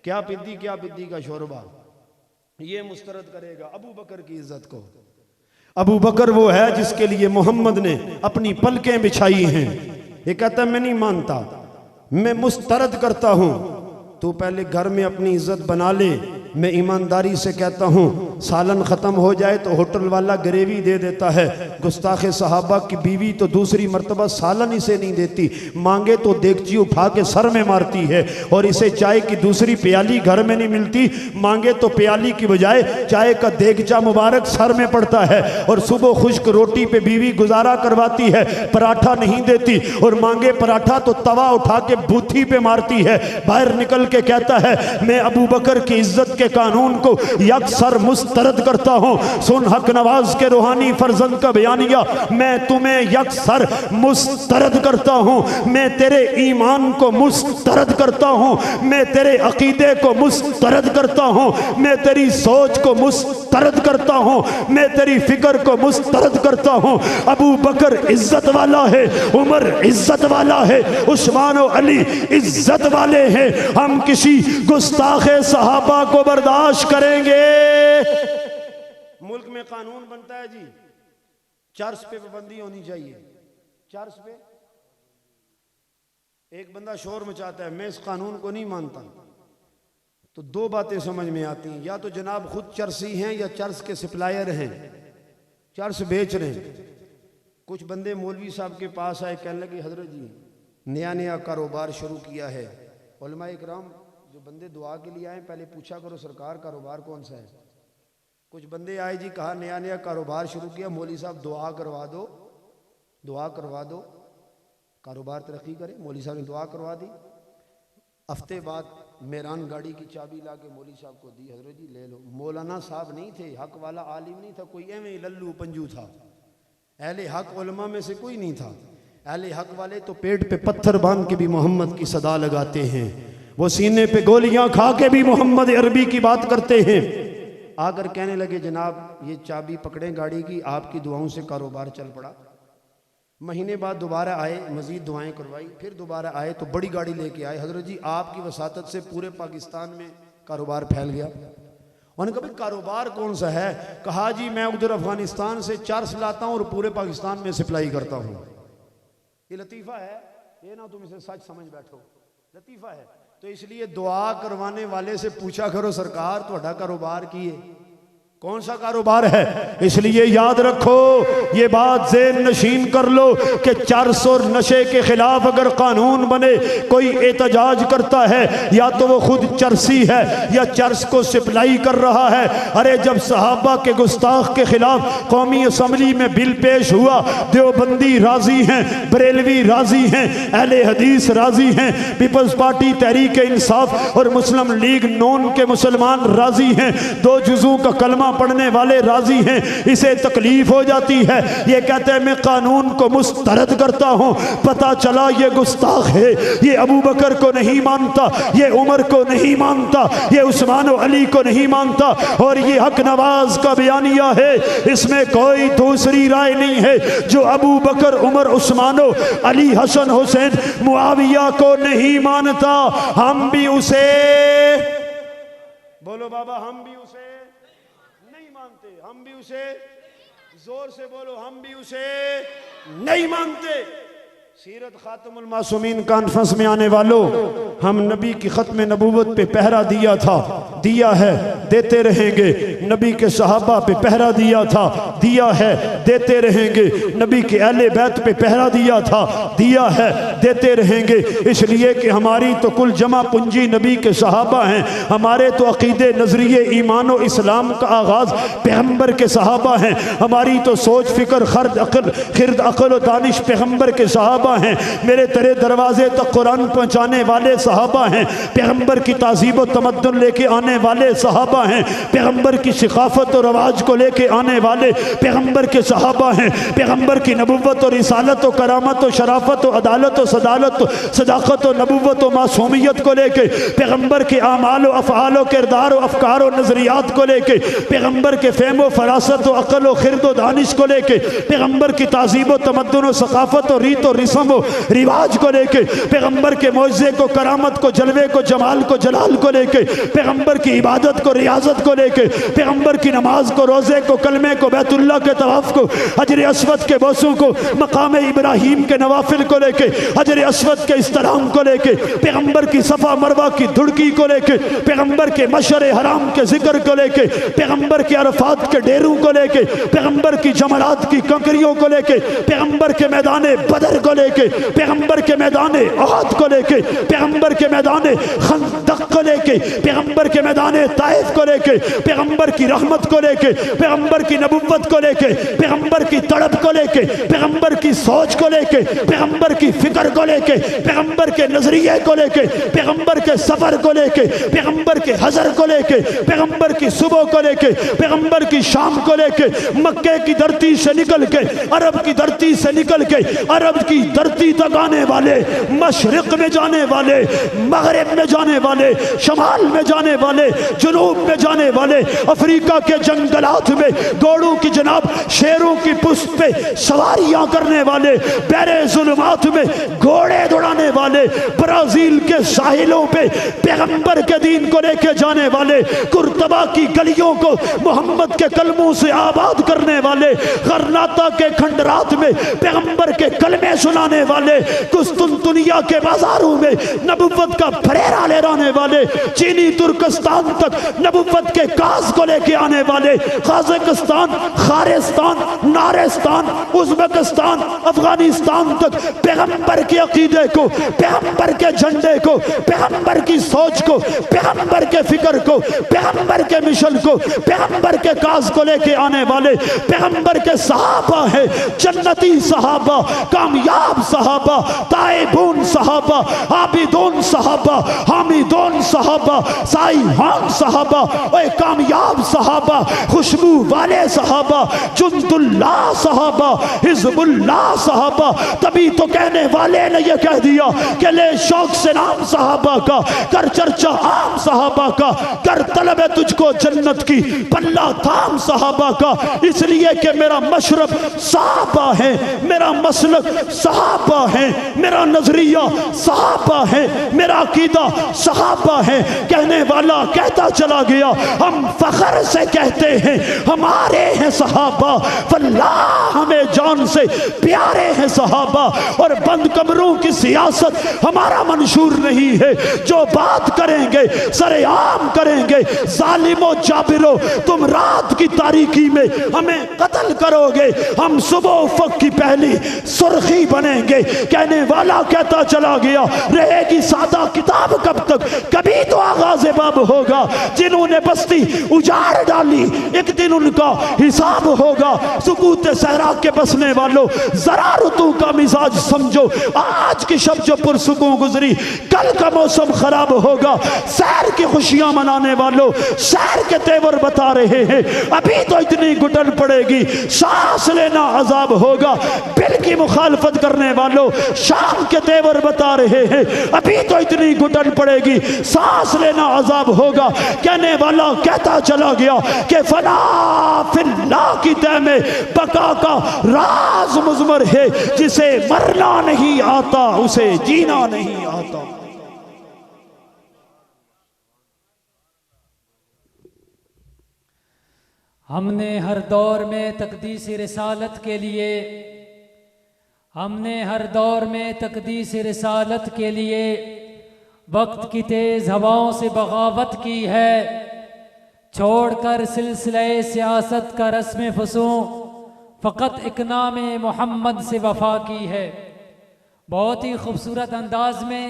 کیا پدی کا شوربہ یہ مسترد کرے گا ابو بکر کی عزت کو؟ ابو بکر وہ ہے جس کے لیے محمد نے اپنی پلکیں بچھائی ہیں۔ یہ کہتا ہے میں نہیں مانتا، میں مسترد کرتا ہوں۔ تو پہلے گھر میں اپنی عزت بنا لے۔ میں ایمانداری سے کہتا ہوں سالن ختم ہو جائے تو ہوٹل والا گریوی دے دیتا ہے، گستاخ صحابہ کی بیوی تو دوسری مرتبہ سالن اسے نہیں دیتی، مانگے تو دیگچی اٹھا کے سر میں مارتی ہے، اور اسے چائے کی دوسری پیالی گھر میں نہیں ملتی، مانگے تو پیالی کی بجائے چائے کا دیگچا مبارک سر میں پڑتا ہے، اور صبح خشک روٹی پہ بیوی گزارا کرواتی ہے، پراٹھا نہیں دیتی، اور مانگے پراٹھا تو توا اٹھا کے بوتھی پہ مارتی ہے۔ باہر نکل کے کہتا ہے میں ابو بکر کی عزت کے قانون کو یکسر مسترد کرتا ہوں۔ سن حق نواز کے روحانی فرزند کا بیانیہ، میں تمہیں یکسر مسترد کرتا ہوں، میں تیرے ایمان کو مسترد کرتا ہوں، میں تیرے عقیدے کو مسترد کرتا ہوں، میں تیری سوچ کو مسترد کرتا ہوں، میں تیری فکر کو مسترد کرتا ہوں۔ ابو بکر عزت والا ہے، عمر عزت والا ہے، عثمان و علی عزت والے ہیں۔ ہم کسی گستاخ صحابہ کو برداشت کریں گے؟ ملک میں قانون بنتا ہے جی چرس پہ پابندی ہونی چاہیے، چرس پہ ایک بندہ شور مچاتا ہے میں اس قانون کو نہیں مانتا، تو دو باتیں سمجھ میں آتی ہیں، یا تو جناب خود چرسی ہیں یا چرس کے سپلائر ہیں، چرس بیچ رہے ہیں۔ کچھ بندے مولوی صاحب کے پاس آئے، کہنے لگے حضرت جی نیا کاروبار شروع کیا ہے۔ علماء اکرام جو بندے دعا کے لیے آئے پہلے پوچھا کرو سرکار کاروبار کون سا ہے۔ کچھ بندے آئے جی کہا نیا کاروبار شروع کیا، مولوی صاحب دعا کروا دو کاروبار ترقی کرے۔ مولوی صاحب نے دعا کروا دی، ہفتے بعد میران گاڑی کی چابی لا کے مولوی صاحب کو دی، حضرت جی لے لو۔ مولانا صاحب نہیں تھے، حق والا عالم نہیں تھا، کوئی ایویں للو پنجو تھا، اہل حق علماء میں سے کوئی نہیں تھا۔ اہل حق والے تو پیٹ پہ پتھر باندھ کے بھی محمد کی صدا لگاتے ہیں، وہ سینے پہ گولیاں کھا کے بھی محمد عربی کی بات کرتے ہیں۔ آ کر کہنے لگے جناب یہ چابی پکڑیں گاڑی کی، آپ کی دعاؤں سے کاروبار چل پڑا۔ مہینے بعد دوبارہ آئے، مزید دعائیں کروائی، پھر دوبارہ آئے تو بڑی گاڑی لے کے آئے، حضرت جی آپ کی وساطت سے پورے پاکستان میں کاروبار پھیل گیا۔ انہوں نے کہا بھئی کاروبار کون سا ہے؟ کہا جی میں ادھر افغانستان سے چرس لاتا ہوں اور پورے پاکستان میں سپلائی کرتا ہوں۔ یہ لطیفہ ہے، یہ نہ تم اسے سچ سمجھ بیٹھو، لطیفہ ہے۔ تو اس لیے دعا کروانے والے سے پوچھا کرو سرکار تہاڈا کاروبار کی ہے، کون سا کاروبار ہے؟ اس لیے یاد رکھو، یہ بات ذہن نشین کر لو کہ چرس اور نشے کے خلاف اگر قانون بنے، کوئی احتجاج کرتا ہے یا تو وہ خود چرسی ہے یا چرس کو سپلائی کر رہا ہے۔ ارے جب صحابہ کے گستاخ کے خلاف قومی اسمبلی میں بل پیش ہوا، دیوبندی راضی ہیں، بریلوی راضی ہیں، اہل حدیث راضی ہیں، پیپلز پارٹی تحریک انصاف اور مسلم لیگ نون کے مسلمان راضی ہیں، 2 جزوں کا کلمہ پڑھنے والے راضی ہیں، اسے تکلیف ہو جاتی ہے، یہ کہتے ہیں میں قانون کو مسترد کرتا ہوں، پتہ چلا یہ گستاخ ہے، یہ ابو بکر کو نہیں مانتا، یہ عمر کو نہیں مانتا، یہ عثمان و علی کو نہیں مانتا، اور یہ حق نواز کا بیانیہ ہے، اس میں کوئی دوسری رائے نہیں ہے، جو ابو بکر عمر عثمان و علی حسن حسین معاویہ کو نہیں مانتا، ہم بھی اسے، بولو بابا، ہم بھی اسے نہیں مانتے، ہم بھی اسے، زور سے بولو، ہم بھی اسے نہیں مانتے۔ سیرت خاتم المعصومین کانفرنس میں آنے والوں، ہم نبی کی ختم نبوت پہ پہرا دیا تھا، دیا ہے، دیتے رہیں گے۔ نبی کے صحابہ پہ پہرا دیا تھا، دیا ہے، دیتے رہیں گے۔ نبی کے اہل بیت پہ پہرا دیا تھا، دیا ہے، دیتے رہیں گے، اس لیے کہ ہماری تو کل جمع پنجی نبی کے صحابہ ہیں، ہمارے تو عقیدے، نظریے، ایمان و اسلام کا آغاز پیغمبر کے صحابہ ہیں، ہماری تو سوچ، فکر، خرد عقل و دانش پیغمبر کے صحابہ ہیں، میرے تیرے دروازے تک قرآن پہنچانے والے صحابہ ہیں، پیغمبر کی تہذیب و تمدن لے کے آنے والے صحابہ ہیں، پیغمبر کی ثقافت و رواج کو لے کے آنے والے پیغمبر کے صحابہ ہیں، پیغمبر کی نبوت و رسالت و کرامت و شرافت و عدالت و صدالت و صداقت و نبوت و معصومیت کو لے کے، پیغمبر کے اعمال و افعال و کردار و افکار و نظریات کو لے کے، پیغمبر کے فہم و فراست و عقل و خرد و دانش کو لے کے، پیغمبر کی تہذیب و تمدن و ثقافت و ریت و رسم و رواج کو لے کے، پیغمبر کے معجزے کو، کرامت کو، جلوے کو، جمال کو، جلال کو لے کے، پیغمبر کی عبادت کو، ریاضت کو لے کے، پیغمبر کی نماز کو، روزے کو، کلمے کو، بیت اللہ کے طواف کو، حجر اسود کے بوسوں کو، مقام ابراہیم کے نوافل کو لے کے، حجر اسود کے استلام کو لے کے، پیغمبر کی صفا مروہ کی دھڑکی کو لے کے، پیغمبر کے مشعر حرام کے ذکر کو لے کے، پیغمبر کے عرفات کے ڈیروں کو لے کے، پیغمبر کی جمرات کی کنکریوں کو لے کے، پیغمبر کے میدان بدر کو لے کے، پیغمبر کے میدان احد کو لے کے، پیغمبر کے میدان خندق کو لے کے، پیغمبر کے میدان طائف کو لے کے، پیغمبر کی رحمت کو لے کے، پیغمبر کی نبوت کو لے کے، پیغمبر کی تڑپ کو لے کے، پیغمبر کی سوچ کو لے کے، پیغمبر کی فکر کو لے کے، پیغمبر کے نظریے کو لے کے، پیغمبر کے سفر کو لے کے، پیغمبر کے حضر کو لے کے، پیغمبر کی صبح کو لے کے، پیغمبر کی شام کو لے کے، مکے کی دھرتی سے نکل کے، عرب کی دھرتی سے نکل کے، عرب کی دھرتی تک آنے والے، مشرق میں جانے والے، مغرب میں جانے والے، شمال میں جانے والے، جنوب میں جانے والے، افریقہ کے جنگلات میں گھوڑوں کی جناب شیروں کی پشت پہ سواریاں کرنے والے، بحر ظلمات میں گھوڑے دوڑانے والے، برازیل کے ساحلوں پہ پیغمبر کے دین کو لے کے جانے والے، قرطبہ کی گلیوں کو محمد کے کلموں سے آباد کرنے والے، غرناطہ کے کھنڈرات میں پیغمبر کے کلمے سنانے والے، قسطنطنیہ کے بازاروں میں نبوت کا پھریرا لے جانے والے، چینی ترکستان تک نبوت کے کاز کو لے کے آنے والے، قازقستان، خارستان، نارستان، ازبکستان، افغانستان تک پیغمبر کے عقیدے کو، پیغمبر کے جھنڈے کو، پیغمبر کی سوچ کو، پیغمبر کے فکر کو، پیغمبر کے مشن کو، پیغمبر کے کاز کو لے کے آنے والے پیغمبر کے صحابہ ہیں، جنتی صحابہ، کامیاب صحابہ، تائبون صحابہ، عابدون صحابہ، حامیدون صحابہ، سائحان صحابہ، اے کامیاب صحابہ، خوشبو والے صحابہ، جند اللہ صحابہ، حزب اللہ صحابہ۔ تبھی تو کہنے والے نے یہ کہہ دیا کہ لے شوق سے نام صحابہ کا، کر چرچا عام صحابہ کا، کر طلب تجھ کو جنت کی، پلہ تھام صحابہ کا، اس لیے کہ میرا مشرب صحابہ ہے، میرا مسلک صحابہ صحابہ ہیں، میرا نظریہ صحابہ ہے، میرا عقیدہ صحابہ ہے۔ کہنے والا کہتا چلا گیا، ہم فخر سے کہتے ہیں ہمارے ہیں صحابہ، واللہ ہمیں جان سے پیارے ہیں صحابہ۔ اور بند کمروں کی سیاست ہمارا منشور نہیں ہے، جو بات کریں گے سر عام کریں گے۔ ظالم و جابرو، تم رات کی تاریکی میں ہمیں قتل کرو گے، ہم صبح افق کی پہلی سرخی بنیں گے۔ کہنے والا کہتا چلا گیا، رہے گی سادہ کتاب کب تک، کبھی تو آغاز باب ہوگا۔ جنہوں نے بستی اجاڑ ڈالی ایک دن ان کا حساب ہوگا۔ سکوت صحرا کے بسنے والوں ذرا رتو کا مزاج سمجھو، آج کی شب جو پرسکون گزری کل کا موسم خراب ہوگا۔ سیر کی خوشیاں منانے والوں سیر کے تیور بتا رہے ہیں، ابھی تو اتنی گھٹن پڑے گی سانس لینا عذاب ہوگا۔ بل کی مخالفت کرنے والوں شام کے تیور بتا رہے ہیں، ابھی تو اتنی گھٹن پڑے گی سانس لینا عذاب ہوگا۔ کہنے والا کہتا چلا گیا کہ فنا فی اللہ کی تہ میں بقا کا راز مضمر ہے، جسے مرنا نہیں آتا اسے جینا نہیں آتا۔ ہم نے ہر دور میں تقدیس رسالت کے لیے تقدیس رسالت کے لیے وقت کی تیز ہواؤں سے بغاوت کی ہے، چھوڑ کر سلسلہ سیاست کا رسم فسوں فقط ایک نام محمد سے وفا کی ہے۔ بہت ہی خوبصورت انداز میں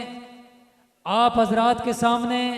آپ حضرات کے سامنے